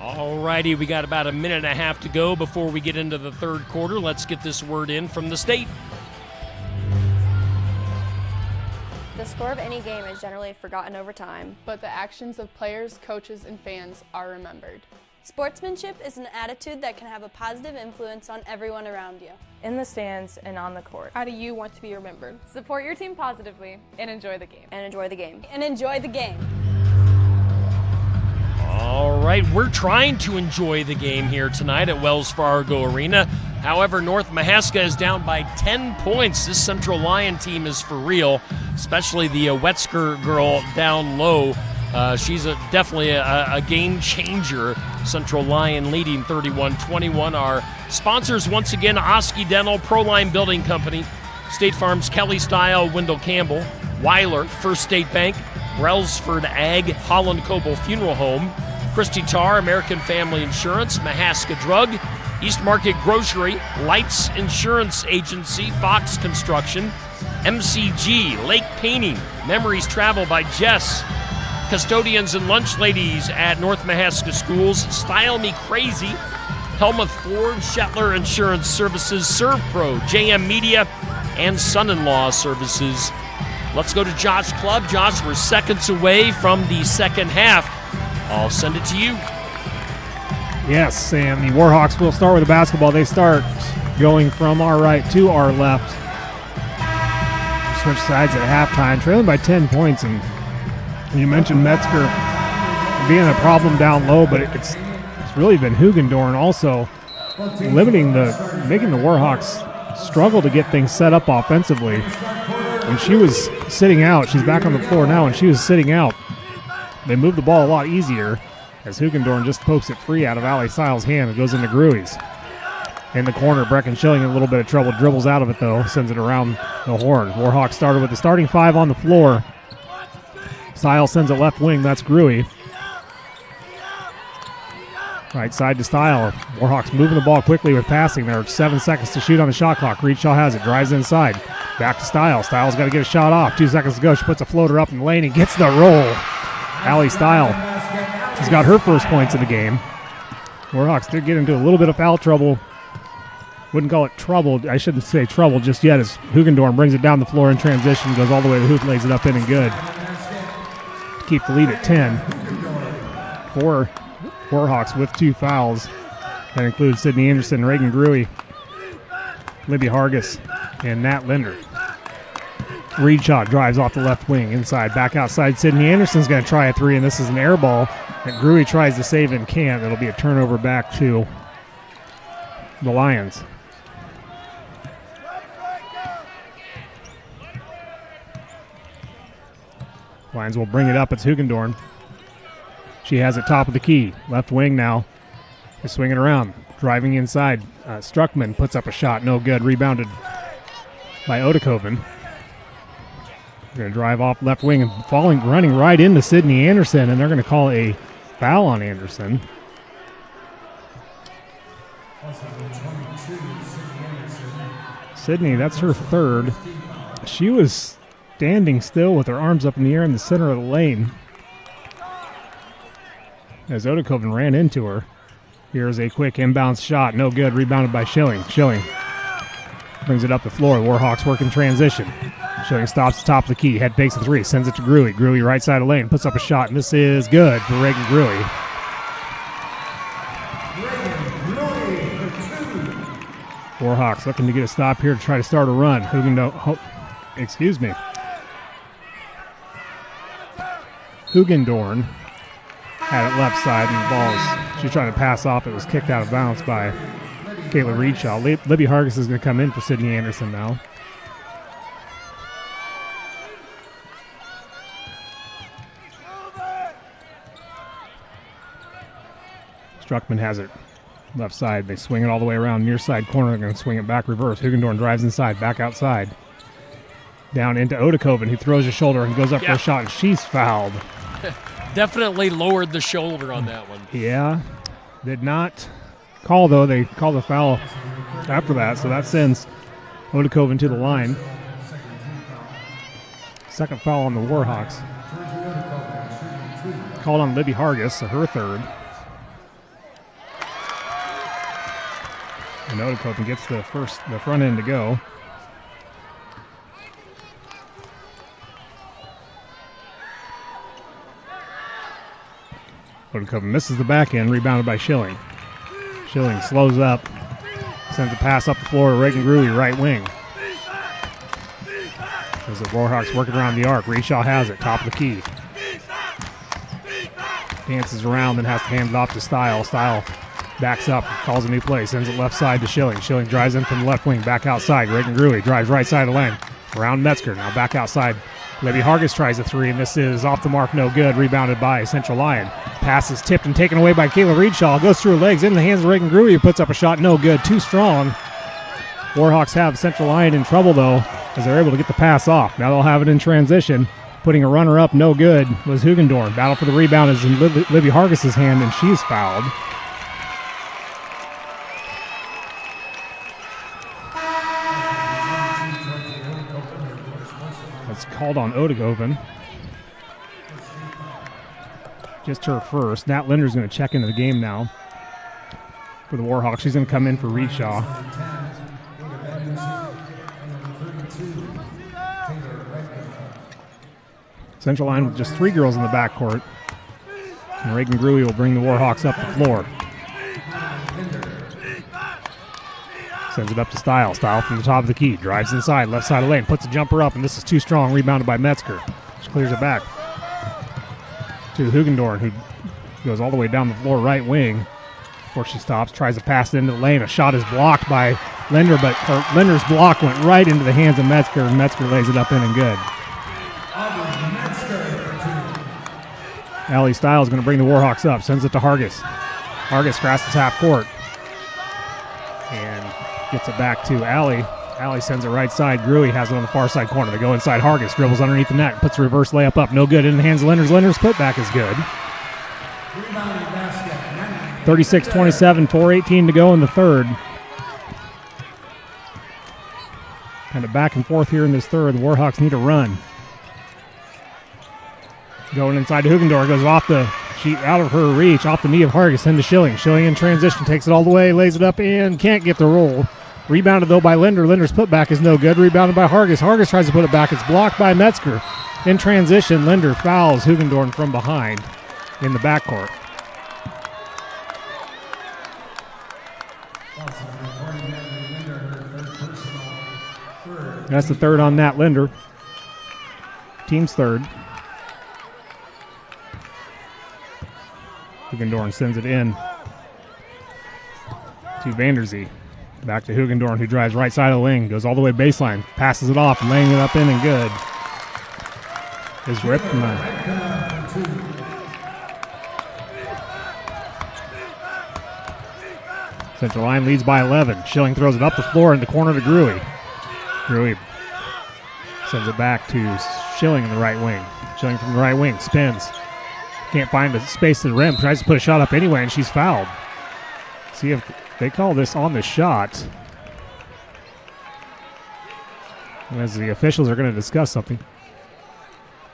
All righty, we got about a minute and a half to go before we get into the third quarter. Let's get this word in from the state. The score of any game is generally forgotten over time. But the actions of players, coaches, and fans are remembered. Sportsmanship is an attitude that can have a positive influence on everyone around you. In the stands and on the court. How do you want to be remembered? Support your team positively and enjoy the game. And enjoy the game. All right, we're trying to enjoy the game here tonight at Wells Fargo Arena. However, North Mahaska is down by 10 points. This Central Lion team is for real, especially the Wetzker girl down low. She's definitely a game changer. Central Lion leading 31-21. Our sponsors, once again, Oski Dental, Proline Building Company, State Farm's Kelly Style, Wendell Campbell, Weiler, First State Bank, Brailsford Ag, Holland Coble Funeral Home, Christy Tarr, American Family Insurance, Mahaska Drug, East Market Grocery, Lights Insurance Agency, Fox Construction, MCG, Lake Painting, Memories Travel by Jess, Custodians and Lunch Ladies at North Mahaska Schools, Style Me Crazy, Helmuth Ford, Shetler Insurance Services, ServPro, JM Media, and Son-in-Law Services. Let's go to Josh Clubb. Josh, we're seconds away from the second half. I'll send it to you. Yes, and the Warhawks will start with the basketball. They start going from our right to our left. Switch sides at halftime, trailing by 10 points. And you mentioned Metzger being a problem down low, but it's really been Hugendorn also making the Warhawks struggle to get things set up offensively. When she was sitting out, she's back on the floor now, and she was sitting out, they moved the ball a lot easier as Hugendorn just pokes it free out of Allie Stiles' hand. It goes into Gruey's. In the corner, Brecken Schilling in a little bit of trouble, dribbles out of it though, sends it around the horn. Warhawks started with the starting five on the floor. Stiles sends it left wing, that's Gruey. Right side to Stile. Warhawks moving the ball quickly with passing. There are 7 seconds to shoot on the shot clock. Reedshaw has it, drives inside. Back to Stile. Stiles got to get a shot off. 2 seconds to go. She puts a floater up in the lane and gets the roll. Allie Stile has got her first points of the game. Warhawks did get into a little bit of foul trouble. Wouldn't call it trouble. I shouldn't say trouble just yet as Hugendorn brings it down the floor in transition, goes all the way to the hoop, lays it up in and good. To keep the lead at 10. For Warhawks with 2 fouls. That includes Sydney Anderson, Reagan Gruey, Libby Hargis, and Nat Linder. Reedshaw drives off the left wing, inside, back outside. Sydney Anderson's going to try a three, and this is an air ball that Gruey tries to save and can't. It'll be a turnover back to the Lions. Lions will bring it up. It's Hugendorn. She has it top of the key. Left wing now. Is swinging around. Driving inside. Struckman puts up a shot. No good. Rebounded by Odekoven. Going to drive off left wing and running right into Sydney Anderson, and they're going to call a foul on Anderson. Sydney, that's her third. She was standing still with her arms up in the air in the center of the lane as Odekoven ran into her. Here's a quick inbound shot. No good. Rebounded by Schilling. Schilling brings it up the floor. Warhawks work in transition. Schilling stops top of the key. Head fakes a three. Sends it to Gruey. Gruey right side of lane. Puts up a shot. And this is good for Reagan Gruey. Warhawks looking to get a stop here to try to start a run. Hugendorn had it left side, and the ball she's trying to pass off. It was kicked out of bounds by Kayla Reedshaw. Libby Hargis is going to come in for Sydney Anderson now. Struckman has it left side. They swing it all the way around near side corner. They're going to swing it back reverse. Hugendorn drives inside, back outside. Down into Odekoven, who throws his shoulder and goes up for a shot, and she's fouled. Definitely lowered the shoulder on that one. Yeah. Did not call, though. They called the foul after that, so that sends Odekoven to the line. Second foul on the Warhawks. Called on Libby Hargis, so her third. And Odekoven gets the front end to go. Odekoven misses the back end, rebounded by Schilling. Schilling slows up, sends a pass up the floor to Reagan Gruey, right wing. As the Warhawks working around the arc, Reshaw has it, top of the key. Dances around, then has to hand it off to Stile. Stile backs up, calls a new play, sends it left side to Schilling. Schilling drives in from the left wing, back outside. Reagan Gruey drives right side of the lane. Around Metzger, now back outside. Libby Hargis tries a three, and this is off the mark, no good. Rebounded by Central Lyon. Pass is tipped and taken away by Kayla Reedshaw. Goes through her legs, into the hands of Reagan Gruey, who puts up a shot, no good. Too strong. Warhawks have Central Lyon in trouble, though, as they're able to get the pass off. Now they'll have it in transition. Putting a runner up, no good, was Hugendorn. Battle for the rebound is in Libby Hargis' hand, and she's fouled. That's called on Odekoven. Just her first. Nat Linder's going to check into the game now for the Warhawks. She's going to come in for Reedshaw. Central Line with just 3 girls in the backcourt. And Reagan Gruey will bring the Warhawks up the floor. Sends it up to Stile. Stile from the top of the key. Drives inside, left side of the lane. Puts a jumper up, and this is too strong. Rebounded by Metzger. She clears it back to Hugendorn, who goes all the way down the floor right wing before she stops. Tries to pass it into the lane. A shot is blocked by Linder, but Linder's block went right into the hands of Metzger, and Metzger lays it up in and good. Allie Stile is going to bring the Warhawks up. Sends it to Hargis. Hargis crosses half court. And gets it back to Allie. Allie sends it right side. Gruey has it on the far side corner. They go inside. Hargis dribbles underneath the net. Puts a reverse layup up. No good. In the hands of Linders. Linders' putback is good. 36-27. 4:18 to go in the third. Kind of back and forth here in this third. The Warhawks need a run. Going inside to Hugendorf, goes off the sheet, out of her reach, off the knee of Hargis, into Schilling. Schilling in transition, takes it all the way, lays it up in, can't get the roll. Rebounded though by Linder. Linder's putback is no good. Rebounded by Hargis. Hargis tries to put it back. It's blocked by Metzger. In transition, Linder fouls Hugendorf from behind in the backcourt. That's the third on Nat Linder. Team's third. Hugendorn sends it in to Vanderzee. Back to Hugendorn, who drives right side of the wing, goes all the way baseline, passes it off, laying it up in and good. Is ripped from the Central Line leads by 11. Schilling throws it up the floor in the corner to Gruey. Gruey sends it back to Schilling in the right wing. Schilling from the right wing, spins. Can't find a space to the rim. Tries to put a shot up anyway, and she's fouled. See if they call this on the shot. As the officials are going to discuss something.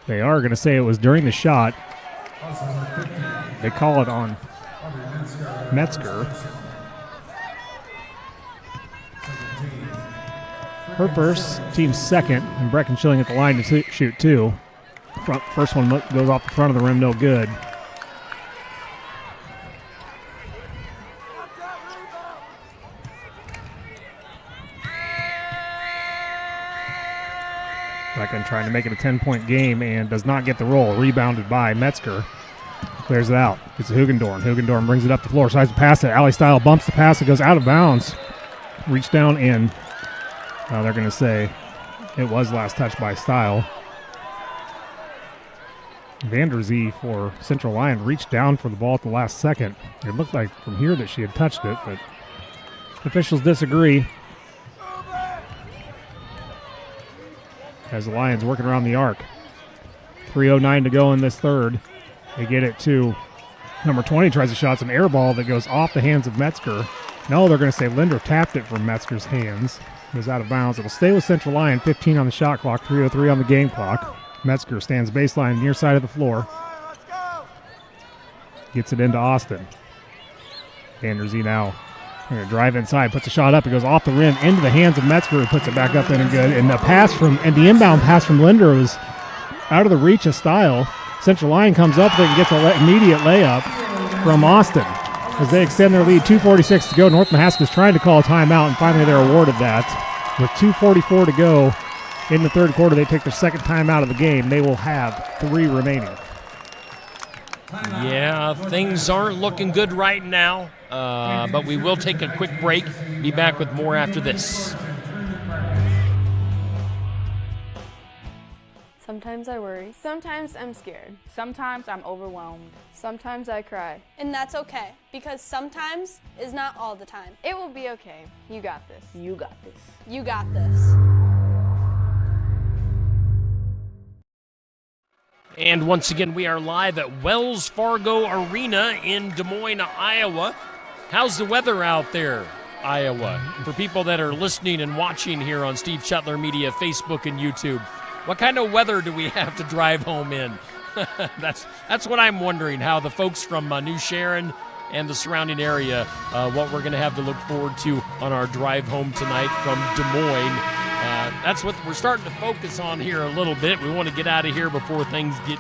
They are going to say it was during the shot. They call it on Metzger. Her first, team's second, and Brecken Schilling at the line to shoot 2. First one goes off the front of the rim, no good. Brecken trying to make it a 10-point game and does not get the roll. Rebounded by Metzger. Clears it out. It's a Hugendorn. Hugendorn brings it up the floor. Tries to pass it. Allie Stile bumps the pass. It goes out of bounds. Reach down in. They're going to say it was last touched by Stile. Vanderzee for Central Lyon reached down for the ball at the last second. It looked like from here that she had touched it, but officials disagree. As the Lions working around the arc. 3:09 to go in this third. They get it to number 20, tries to shot some air ball that goes off the hands of Metzger. No, they're going to say Linder tapped it from Metzger's hands. It was out of bounds. It'll stay with Central Lyon. 15 on the shot clock, 3:03 on the game clock. Metzger stands baseline near side of the floor. Gets it into Austin. Vanderzee now They're going to drive inside, puts a shot up. It goes off the rim into the hands of Metzger, who puts it back up in and good. And the inbound pass from Linder was out of the reach of Style. Central Lyon comes up and gets an immediate layup from Austin as they extend their lead. 2:46 to go. North Mahaska's trying to call a timeout, and finally they're awarded that. With 2:44 to go in the third quarter, they take their second timeout of the game. They will have 3 remaining. Yeah, things aren't looking good right now, but we will take a quick break. Be back with more after this. Sometimes I worry. Sometimes I'm scared. Sometimes I'm overwhelmed. Sometimes I cry. And that's okay, because sometimes is not all the time. It will be okay. You got this. You got this. You got this. And once again, we are live at Wells Fargo Arena in Des Moines, Iowa. How's the weather out there, Iowa? For people that are listening and watching here on Steve Shetler Media, Facebook, and YouTube, what kind of weather do we have to drive home in? That's what I'm wondering, how the folks from New Sharon and the surrounding area, what we're going to have to look forward to on our drive home tonight from Des Moines. That's what we're starting to focus on here a little bit. We want to get out of here before things get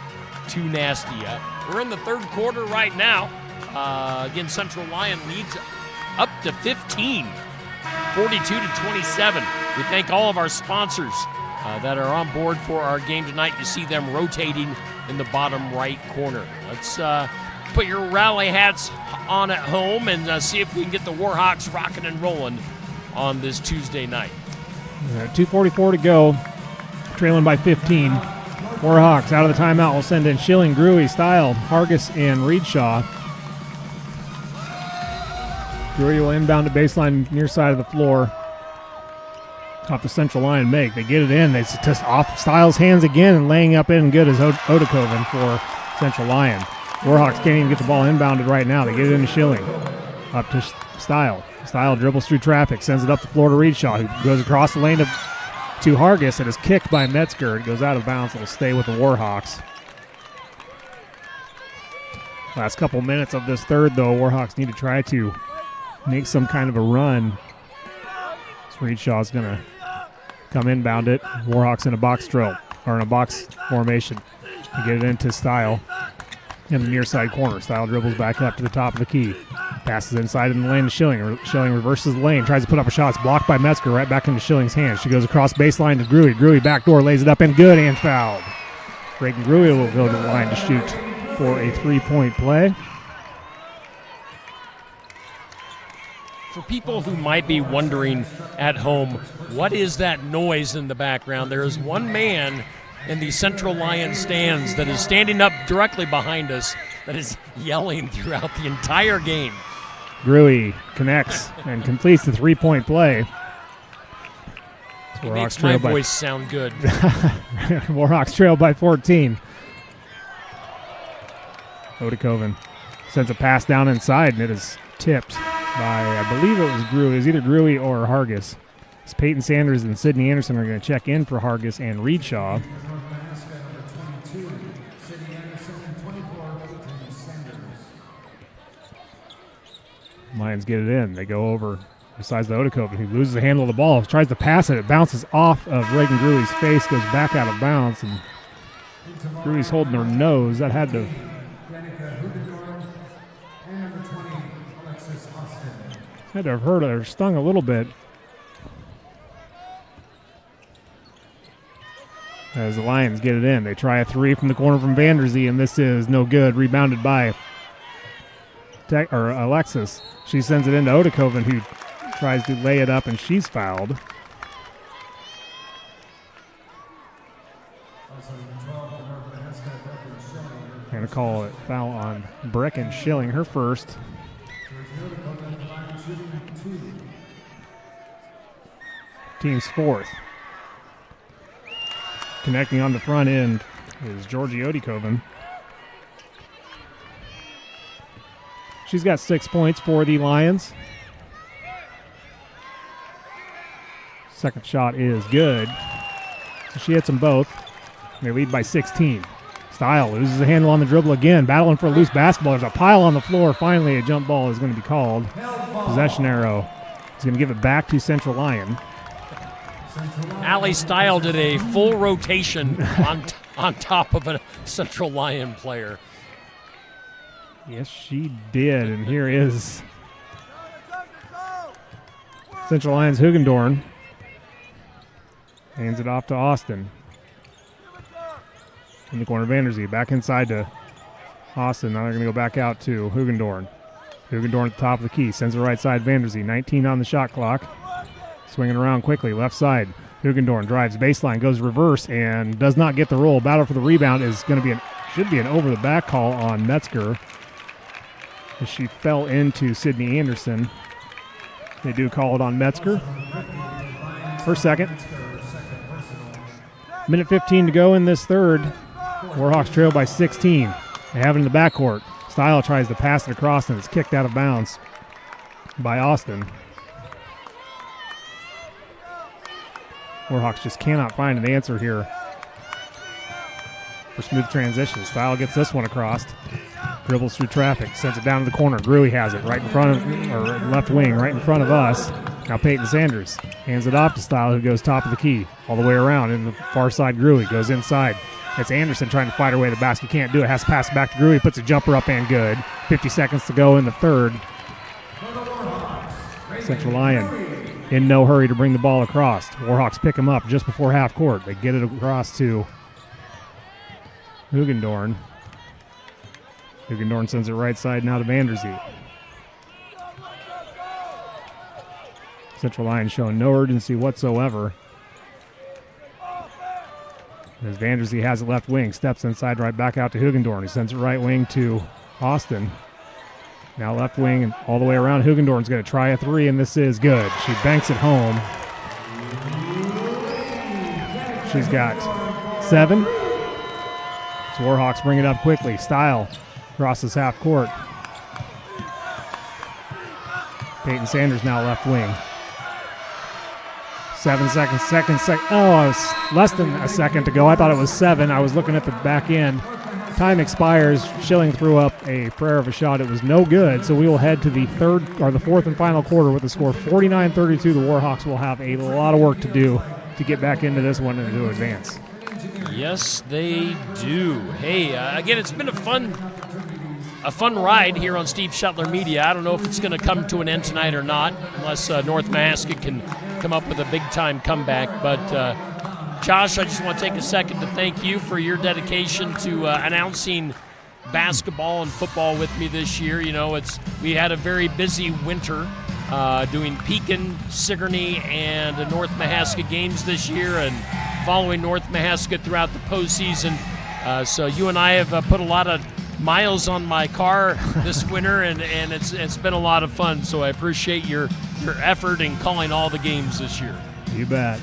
too nasty. We're in the third quarter right now. Again, Central Lyon leads up to 15, 42-27. We thank all of our sponsors that are on board for our game tonight. You see them rotating in the bottom right corner. Let's put your rally hats on at home and see if we can get the Warhawks rocking and rolling on this Tuesday night. 2:44 to go, trailing by 15. Warhawks out of the timeout will send in Schilling, Gruey, Style, Hargis, and Reedshaw. Gruey will inbound to baseline near side of the floor. Off the Central Lyon make. They get it in. They just off Styles' hands again and laying up in good as Odekoven for Central Lyon. Warhawks can't even get the ball inbounded right now. They get it into Schilling. Up to Style. Style dribbles through traffic, sends it up the floor to Reedshaw, who goes across the lane to Hargis and is kicked by Metzger. It goes out of bounds. It'll stay with the Warhawks. Last couple minutes of this third, though, Warhawks need to try to make some kind of a run. So Reedshaw's going to come inbound it. Warhawks in a box drill, or in a box formation. To get it into Style in the near side corner. Style dribbles back up to the top of the key. Passes inside in the lane to Schilling. Schilling reverses the lane, tries to put up a shot. It's blocked by Metzger, right back into Schilling's hands. She goes across baseline to Gruey. Gruey backdoor, lays it up and good and fouled. Reagan Gruey will go to the line to shoot for a 3-point play. For people who might be wondering at home, what is that noise in the background? There is one man in the Central Lyon stands that is standing up directly behind us that is yelling throughout the entire game. Gruey connects and completes the 3-point play. He makes my voice sound good. Warhawks trail by 14. Odekoven sends a pass down inside, and it is tipped by, I believe it was Gruey. It was either Gruey or Hargis. As Peyton Sanders and Sydney Anderson are going to check in for Hargis and Reedshaw. Lions get it in. They go over besides the Odekoven. He loses the handle of the ball. Tries to pass it. It bounces off of Reagan Gruey's face, goes back out of bounds, and Gruey's holding her nose. That had to have hurt her, stung a little bit. As the Lions get it in, they try a 3 from the corner from Vanderzee, and this is no good. Rebounded by Alexis. She sends it into Odekoven, who tries to lay it up, and she's fouled. Going to call it foul on Brecken Schilling, her first. Team's fourth. Connecting on the front end is Georgie Odekoven. She's got 6 points for the Lions. Second shot is good. So she hits them both. They lead by 16. Style loses the handle on the dribble again, battling for a loose basketball. There's a pile on the floor. Finally, a jump ball is going to be called. possession arrow. He's going to give it back to Central Lyon. Allie Style did a full rotation on top of a Central Lyon player. Yes, she did, and here is Central Lyon's Hugendorn. Hands it off to Austin. In the corner, Vanderzee back inside to Austin. Now they're going to go back out to Hugendorn. Hugendorn at the top of the key. Sends it right side, Vanderzee. 19 on the shot clock. Swinging around quickly, left side. Hugendorn drives baseline, goes reverse, and does not get the roll. Battle for the rebound is going to be should be an over-the-back call on Metzger, as she fell into Sydney Anderson. They do call it on Metzger. Her second. Minute 15 to go in this third. Warhawks trail by 16. They have it in the backcourt. Style tries to pass it across, and it's kicked out of bounds by Austin. Warhawks just cannot find an answer here for smooth transition. Style gets this one across. Dribbles through traffic, sends it down to the corner. Gruey has it right in front of, or left wing, right in front of us. Now Peyton Sanders hands it off to Style, who goes top of the key all the way around. In the far side, Gruey goes inside. It's Anderson trying to fight her way to the basket. Can't do it. Has to pass it back to Gruey. Puts a jumper up and good. 50 seconds to go in the third. Central Lyon in no hurry to bring the ball across. Warhawks pick him up just before half court. They get it across to Hugendorn. Hugendorn sends it right side now to Vanderzee. Central Lyon showing no urgency whatsoever. As Vanderzee has it left wing, steps inside right back out to Hugendorn. He sends it right wing to Austin. Now left wing and all the way around. Hugendorn's going to try a three, and this is good. She banks it home. She's got 7. So Warhawks bring it up quickly. Style crosses half court. Peyton Sanders now left wing. 7 seconds. Oh, it's less than a second to go. I thought it was 7. I was looking at the back end. Time expires. Schilling threw up a prayer of a shot. It was no good, so we will head to the fourth and final quarter with the score 49-32. The Warhawks will have a lot of work to do to get back into this one and to advance. Yes, they do. Hey, again, it's been a fun ride here on Steve Shuttler Media. I don't know if it's going to come to an end tonight or not, unless North Mahaska can come up with a big-time comeback. But, Josh, I just want to take a second to thank you for your dedication to announcing basketball and football with me this year. You know, we had a very busy winter doing Pekin, Sigourney, and the North Mahaska games this year and following North Mahaska throughout the postseason. So you and I have put a lot of miles on my car this winter, and it's been a lot of fun. So I appreciate your effort in calling all the games this year. You bet.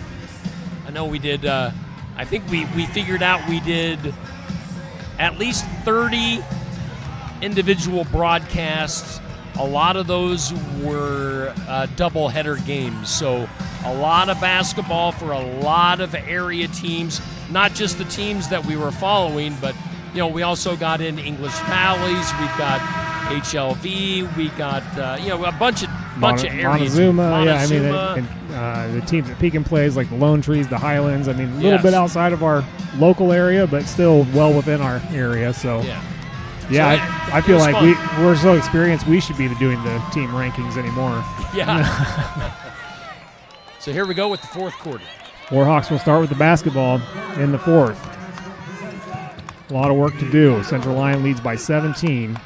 I know we did. I think we figured out we did at least 30 individual broadcasts. A lot of those were double-header games, so a lot of basketball for a lot of area teams, not just the teams that we were following, but we also got in English Valleys, we've got HLV, we got a bunch of areas. Montezuma, yeah, I mean, the teams that Pekin plays, like the Lone Trees, the Highlands. I mean, a little bit outside of our local area, but still well within our area. So. Yeah, so I feel like we're so experienced, we should be doing the team rankings anymore. Yeah. So here we go with the fourth quarter. Warhawks will start with the basketball in the fourth. A lot of work to do. Central Lyon leads by 17.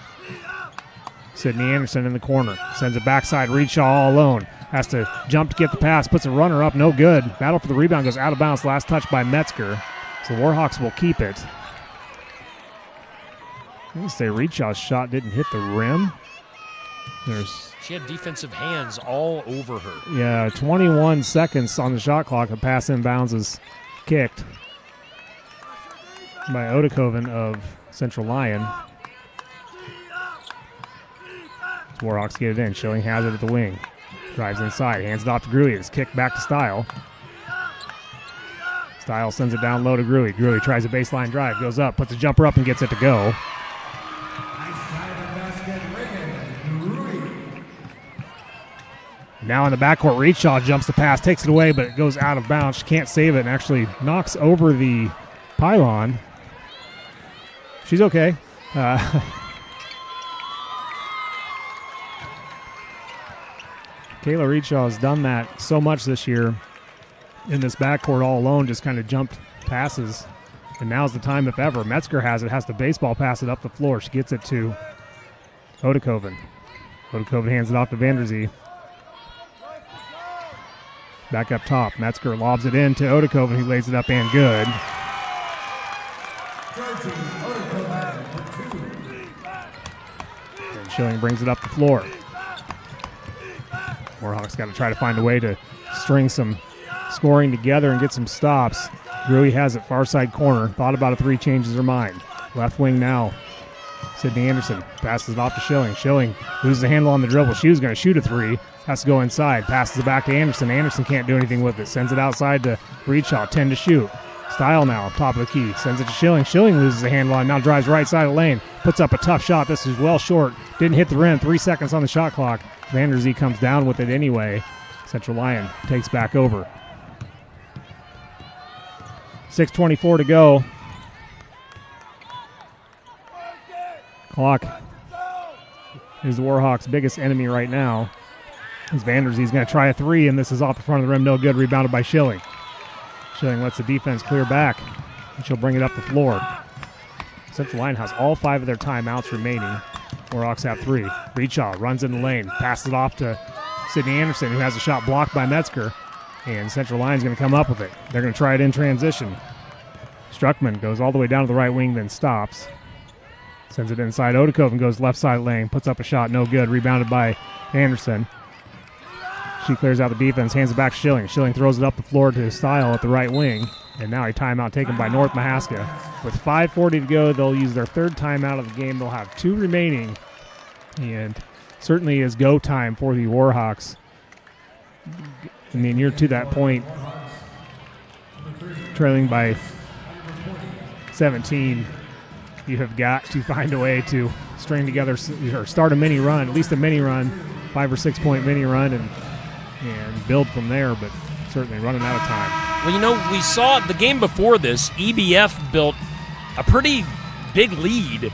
Sydney Anderson in the corner. Sends a backside read. Shaw all alone. Has to jump to get the pass. Puts a runner up. No good. Battle for the rebound goes out of bounds. Last touch by Metzger. So Warhawks will keep it. I'm going to say Reedshaw's shot didn't hit the rim. She had defensive hands all over her. Yeah, 21 seconds on the shot clock. A pass inbounds is kicked by Odekoven of Central Lyon. Warhawks get it in. Schilling has it at the wing. Drives inside. Hands it off to Gruey. It's kicked back to Style. Style sends it down low to Gruey. Gruey tries a baseline drive. Goes up. Puts a jumper up and gets it to go. Now in the backcourt, Reedshaw jumps the pass, takes it away, but it goes out of bounds. She can't save it and actually knocks over the pylon. She's okay. Kayla Reedshaw has done that so much this year in this backcourt all alone, just kind of jumped passes. And now's the time, if ever. Metzger has to baseball pass it up the floor. She gets it to Odekoven. Odekoven hands it off to Vanderzee. Back up top. Metzger lobs it in to Odekoven. He lays it up and good. And Schilling brings it up the floor. Warhawks got to try to find a way to string some scoring together and get some stops. Gruey has it far side corner. Thought about a three, changes her mind. Left wing now. Sydney Anderson passes it off to Schilling. Schilling loses the handle on the dribble. She was going to shoot a three. Has to go inside. Passes it back to Anderson. Anderson can't do anything with it. Sends it outside to Reedshaw. 10 to shoot. Style now, top of the key. Sends it to Schilling. Schilling loses the handle on. Now drives right side of the lane. Puts up a tough shot. This is well short. Didn't hit the rim. 3 seconds on the shot clock. Vanderzee comes down with it anyway. Central Lyon takes back over. 6:24 to go. Clock is the Warhawks' biggest enemy right now. As Vanderzee's going to try a three, and this is off the front of the rim. No good. Rebounded by Schilling. Schilling lets the defense clear back, and she'll bring it up the floor. Central Lyon has all 5 of their timeouts remaining. Warhawks have 3. Reedshaw runs in the lane, passes it off to Sydney Anderson, who has a shot blocked by Metzger. And Central Lyon's going to come up with it. They're going to try it in transition. Struckman goes all the way down to the right wing, then stops. Sends it inside. Odekoven goes left side lane, puts up a shot, no good. Rebounded by Anderson. She clears out the defense, hands it back to Schilling. Schilling throws it up the floor to Style at the right wing. And now a timeout taken by North Mahaska. With 5:40 to go, they'll use their 3rd timeout of the game. They'll have 2 remaining. And certainly is go time for the Warhawks. I mean, you're to that point, trailing by 17. You have got to find a way to string together or start a mini run, at least a mini run, 5 or 6 point mini run, and build from there, but certainly running out of time. Well, you know, we saw the game before this, EBF built a pretty big lead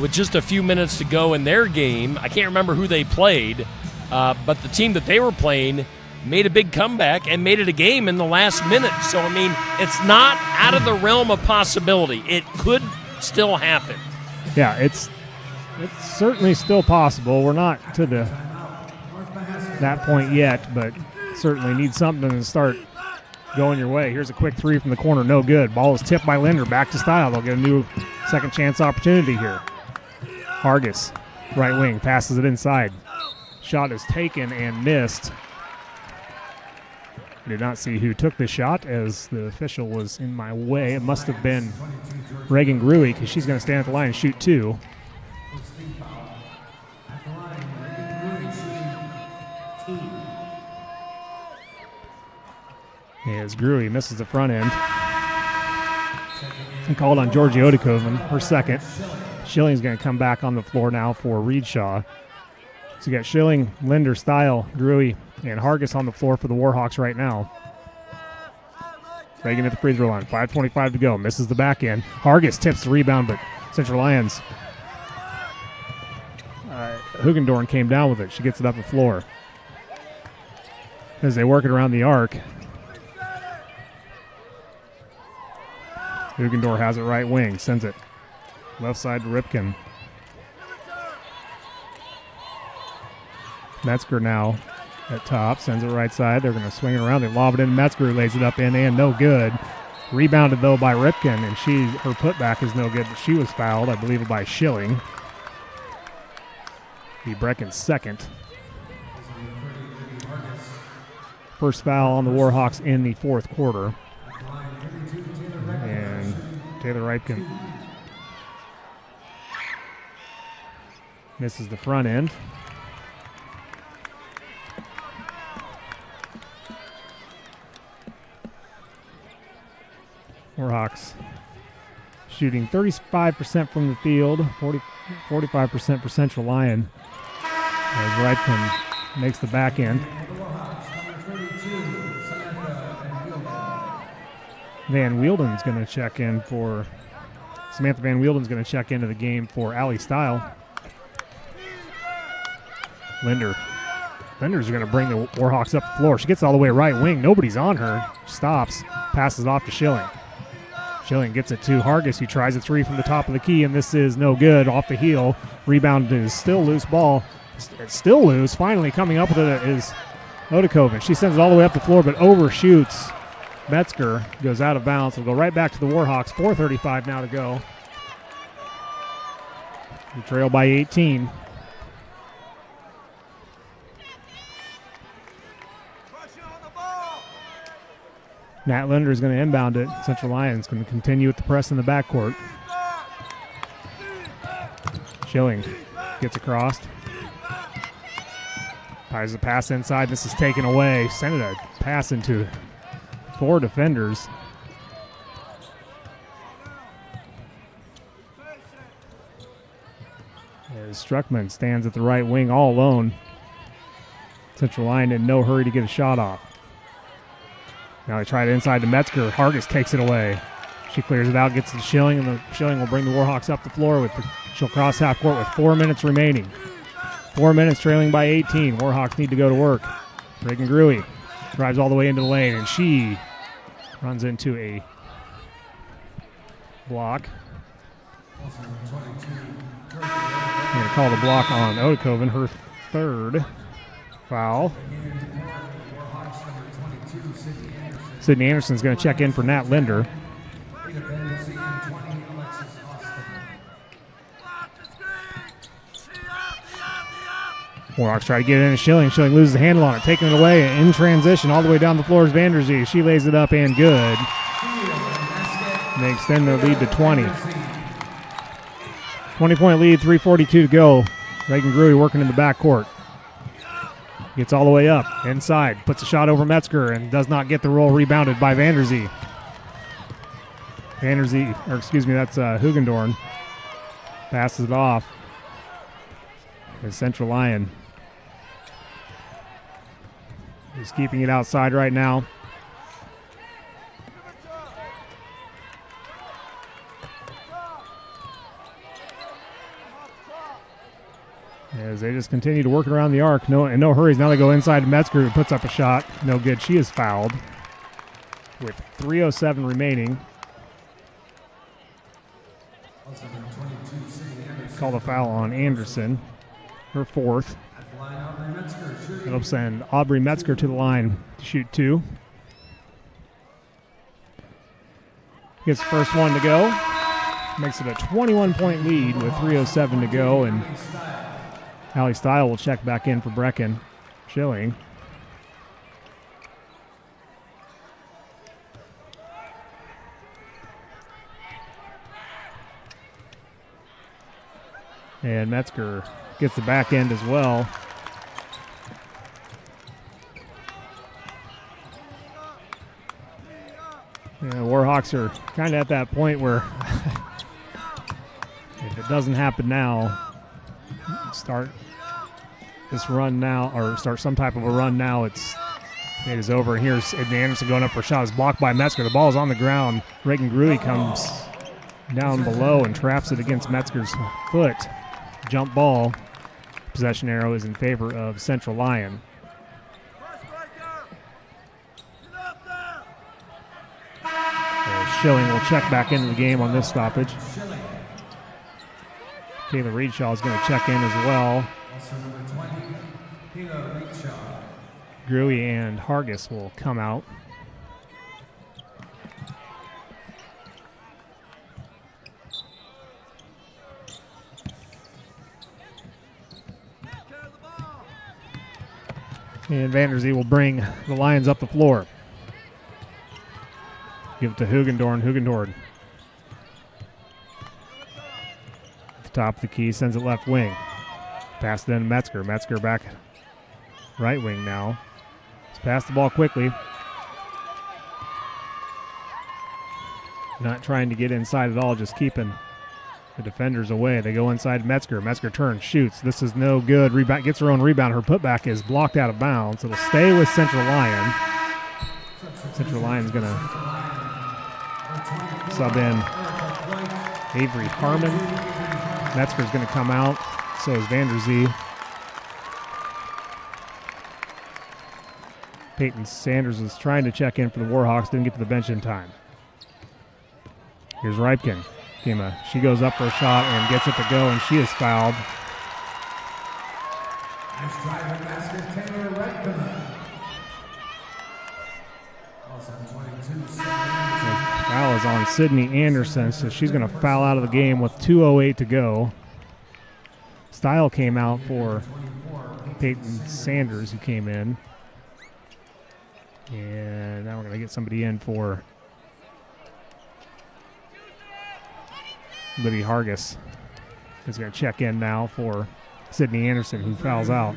with just a few minutes to go in their game. I can't remember who they played, but the team that they were playing made a big comeback and made it a game in the last minute. So, I mean, it's not out of the realm of possibility. It could still happen. Yeah, it's certainly still possible. We're not to that point yet, but certainly need something to start going your way. Here's a quick three from the corner, no good. Ball is tipped by Linder, back to Style. They'll get a new second chance opportunity here. Hargis, right wing, passes it inside. Shot is taken and missed. Did not see who took the shot as the official was in my way. It must have been Reagan Gruey because she's going to stand at the line and shoot 2. As Gruey misses the front end. And called on Georgie Odekoven, her second. Schilling's going to come back on the floor now for Reedshaw. So you got Schilling, Linder, Style, Gruey, and Hargis on the floor for the Warhawks right now. Reagan at the free throw line. 5:25 to go. Misses the back end. Hargis tips the rebound, but Central Lyons. Hugendorn came down with it. She gets it up the floor. As they work it around the arc. Hugendorn has it right wing. Sends it left side to Ripken. Metzger now at top, sends it right side. They're going to swing it around. They lob it in. Metzger lays it up in and no good. Rebounded though by Ripken, and her putback is no good, but she was fouled, I believe, by Schilling. Be Brecken's second. First foul on the Warhawks in the 4th quarter. And Taylor Ripken misses the front end. Warhawks shooting 35% from the field, 45% for Central Lyon. As Ripken makes the back end. Van Wielden's going to check in for Samantha Van Wielden's going to check into the game for Allie Style. Linder's going to bring the Warhawks up the floor. She gets all the way right wing. Nobody's on her. Stops. Passes off to Schilling. Schilling gets it to Hargis, who tries a three from the top of the key, and this is no good. Off the heel. Rebound is still loose ball. It's still loose. Finally coming up with it is Odekoven. She sends it all the way up the floor, but overshoots. Metzger goes out of bounds. We'll go right back to the Warhawks. 4:35 now to go. We trail by 18. Nat Linder is going to inbound it. Central Lions going to continue with the press in the backcourt. Schilling gets across. Tries the pass inside. This is taken away. Sent it a pass into 4 defenders. As Struckman stands at the right wing all alone. Central Lyon in no hurry to get a shot off. Now they try it inside to Metzger. Hargis takes it away. She clears it out, gets to Schilling, and the Schilling will bring the Warhawks up the floor. She'll cross half court with 4 minutes remaining. 4 minutes trailing by 18. Warhawks need to go to work. Reagan Gruey drives all the way into the lane, and she runs into a block. I'm going to call the block on Odekoven, her 3rd foul. Sydney Anderson's going to check in for Nat Linder. Warhawks try to get it in Schilling. Schilling loses the handle on it, taking it away in transition all the way down the floor is Vanderzee. She lays it up and good. They extend their lead to 20. 20-point lead, 3:42 to go. Reagan Gruey working in the backcourt. Gets all the way up, inside, puts a shot over Metzger and does not get the roll, rebounded by Vanderzee. That's Hugendorn. Passes it off. As Central Lyon is keeping it outside right now. As they just continue to work around the arc. In no hurries. Now they go inside to Metzger, who puts up a shot. No good. She is fouled with 3:07 remaining. Call the foul on Anderson, her 4th. That'll send Aubrey Metzger to the line to shoot 2. Gets the first one to go. Makes it a 21-point lead with 3:07 to go, and Allie Style will check back in for Brecken. Schilling. And Metzger gets the back end as well. Yeah, Warhawks are kind of at that point where if it doesn't happen now, start this run now, or start some type of a run now, it is over. And here's Sydney Anderson going up for a shot. It's blocked by Metzger. The ball is on the ground. Reagan Gruey comes down below and traps it against Metzger's foot. Jump ball. Possession arrow is in favor of Central Lyon. Schilling will check back into the game on this stoppage. Kayla Reedshaw is going to check in as well. Gruey and Hargis will come out. And Vanderzee will bring the Lions up the floor. Give it to Hugendorn. Hugendorn at the top of the key, sends it left wing. Pass it in to Metzger. Metzger back right wing now. Let's pass the ball quickly. Not trying to get inside at all, just keeping the defenders away. They go inside Metzger. Metzger turns, shoots. This is no good. Rebound, gets her own rebound. Her putback is blocked out of bounds. It'll stay with Central Lyon. Central Lion's going to sub in Avery Harmon. Metzger's going to come out. So is Vanderzee. Peyton Sanders is trying to check in for the Warhawks. Didn't get to the bench in time. Here's Ripken. She goes up for a shot and gets it to go, and she is fouled. Foul is on Sydney Anderson, so she's going to foul out of the game with 2:08 to go. Style came out for Peyton Sanders, who came in. And now we're going to get somebody in for Libby Hargis. Is going to check in now for Sydney Anderson, who fouls out.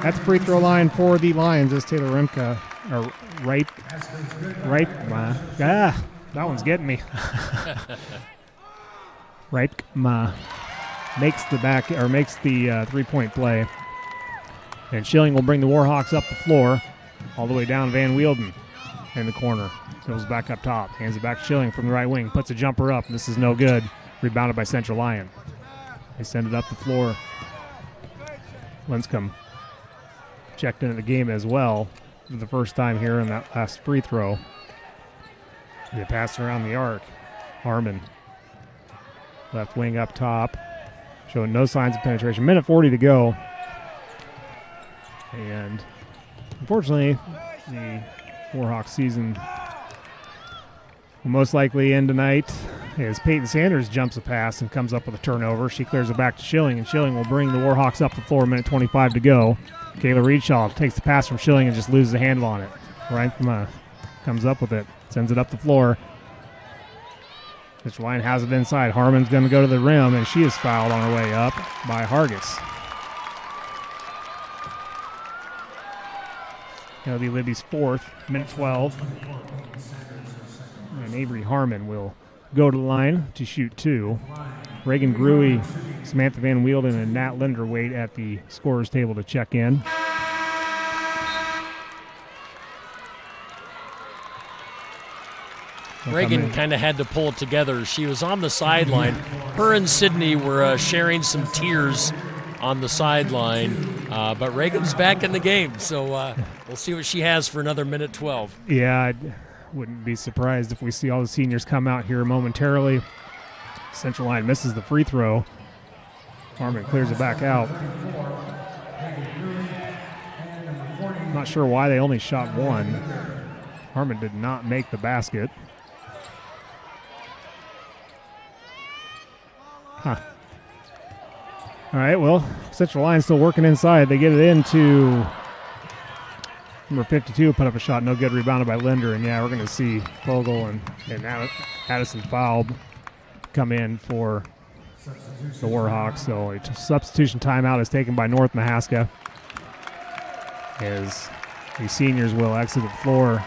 At the free throw line for the Lions is Taylor Rimka. That one's getting me. Reitma makes the 3-point play. And Schilling will bring the Warhawks up the floor, all the way down Van Wielden in the corner. Goes back up top, hands it back to Schilling from the right wing, puts a jumper up. This is no good. Rebounded by Central Lyon. They send it up the floor. Linscomb checked into the game as well for the first time here in that last free throw. They pass around the arc. Harmon, left wing up top, showing no signs of penetration. Minute 40 to go. And unfortunately, the Warhawks season will most likely end tonight as Peyton Sanders jumps a pass and comes up with a turnover. She clears it back to Schilling, and Schilling will bring the Warhawks up the floor. Minute 25 to go. Kayla Reedshaw takes the pass from Schilling and just loses the handle on it. Reitma comes up with it, sends it up the floor. Central Lyon has it inside. Harmon's going to go to the rim, and she is fouled on her way up by Hargis. That'll be Libby's fourth, minute 12. And Avery Harmon will go to the line to shoot two. Reagan Gruey, Samantha Van Wielden, and Nat Linder wait at the scorer's table to check in. Reagan kind of had to pull it together. She was on the sideline. Her and Sydney were sharing some tears on the sideline, but Reagan's back in the game, so we'll see what she has for another minute 12. Yeah, I wouldn't be surprised if we see all the seniors come out here momentarily. Central Lyon misses the free throw. Harmon clears it back out. Not sure why they only shot one. Harmon did not make the basket. All right, well, Central Lyon still working inside. They get it into number 52, put up a shot, no good, rebounded by Linder. And yeah, we're going to see Fogle and Addison Faub come in for the Warhawks. So a substitution timeout is taken by North Mahaska as the seniors will exit the floor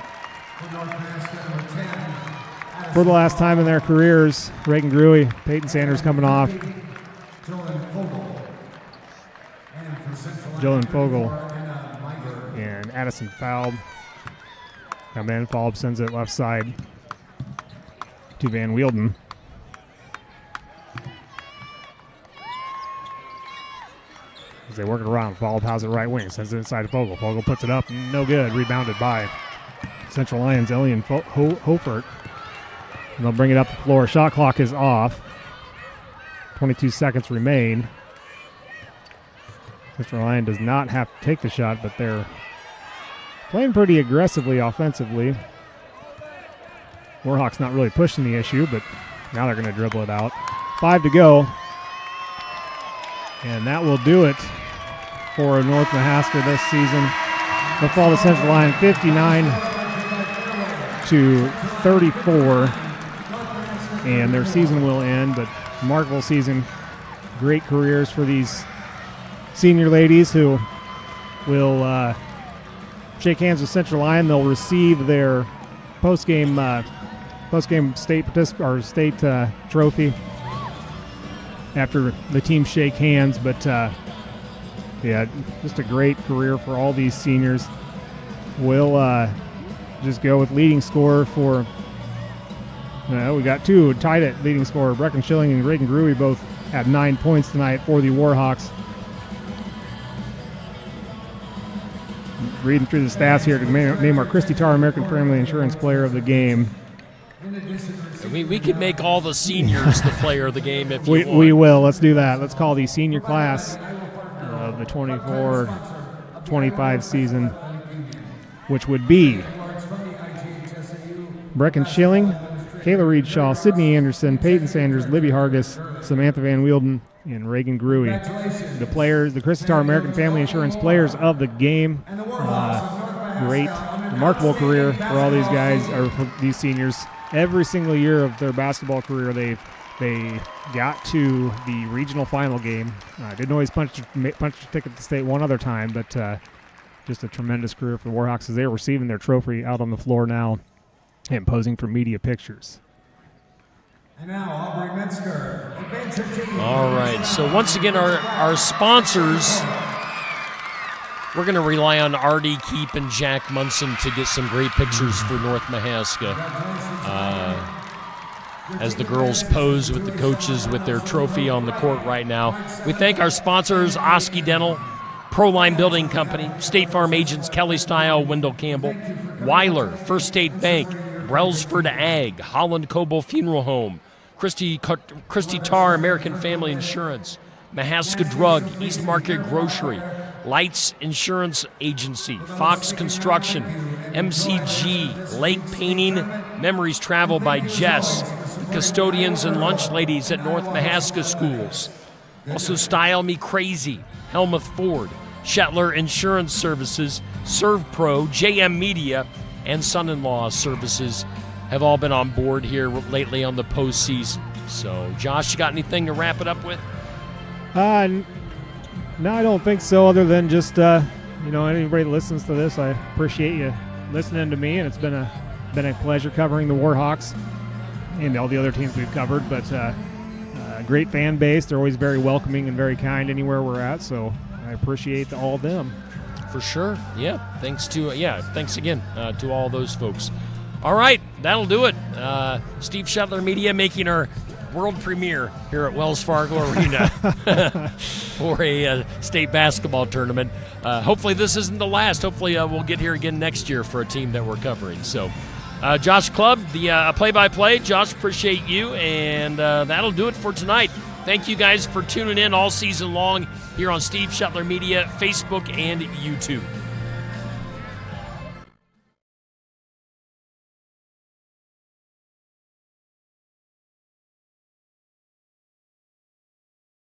for the last time in their careers. Reagan Gruey, Peyton Sanders coming off. Jolyn Fogle and Addison Faub come in. Faub sends it left side to Van Wielden. As they work it around, Faub has it right wing, sends it inside to Fogle. Fogle puts it up, no good, rebounded by Central Lyon's Elian Hofert. And they'll bring it up the floor. Shot clock is off. 22 seconds remain. Central Lyon does not have to take the shot, but they're playing pretty aggressively offensively. Warhawks not really pushing the issue, but now they're going to dribble it out. 5 to go. And that will do it for North Mahaska this season. They'll fall to Central Lyon 59-34. And their season will end, but remarkable season. Great careers for these senior ladies who will shake hands with Central Lyon. They'll receive their post-game state trophy after the team shake hands. But yeah, just a great career for all these seniors. We'll just go with leading scorer for. We got two tied at leading scorer. Brecken Schilling and Reagan Gruey both had 9 points tonight for the Warhawks. Reading through the stats here to name our Christy Tarr American Family Insurance Player of the Game. We could make all the seniors the player of the game if you want. We will. Let's do that. Let's call the senior class of the 24-25 season, which would be Brecken Schilling, Kayla Reed Shaw, Sydney Anderson, Peyton Sanders, Libby Hargis, Samantha Van Wielden, and Reagan Gruey. The players, the Christy Tarr American Family Insurance Players of the Game. Great, remarkable career for all these guys, or for these seniors. Every single year of their basketball career, they got to the regional final game. Didn't always punch a ticket to state one other time, but just a tremendous career for the Warhawks as they're receiving their trophy out on the floor now and posing for media pictures. And now, Aubrey Metzger, Adventure Team. All right, so once again, our sponsors, we're going to rely on Artie Keep and Jack Munson to get some great pictures for North Mahaska as the girls pose with the coaches with their trophy on the court right now. We thank our sponsors, Oski Dental, Proline Building Company, State Farm agents Kelly Style, Wendell Campbell, Weiler, First State Bank, Brelsford Ag, Holland Coble Funeral Home, Christy Tarr American Family Insurance, Mahaska Drug, East Market Grocery, Lights Insurance Agency, Fox Construction, MCG, Lake Painting, Memories Travel by Jess, the custodians and lunch ladies at North Mahaska Schools. Also Style Me Crazy, Helmuth Ford, Shetler Insurance Services, ServPro, JM Media, and Son-in-Law Services have all been on board here lately on the postseason. So, Josh, you got anything to wrap it up with? No, I don't think so, other than just, anybody that listens to this, I appreciate you listening to me, and it's been a pleasure covering the Warhawks and all the other teams we've covered, but great fan base. They're always very welcoming and very kind anywhere we're at, so I appreciate all of them. For sure. Yeah. Thanks again to all those folks. All right. That'll do it. Steve Shetler Media making our world premiere here at Wells Fargo Arena for a state basketball tournament. Hopefully this isn't the last. Hopefully we'll get here again next year for a team that we're covering. So, Josh Clubb, the play-by-play. Josh, appreciate you. And that'll do it for tonight. Thank you guys for tuning in all season long here on Steve Shetler Media, Facebook, and YouTube.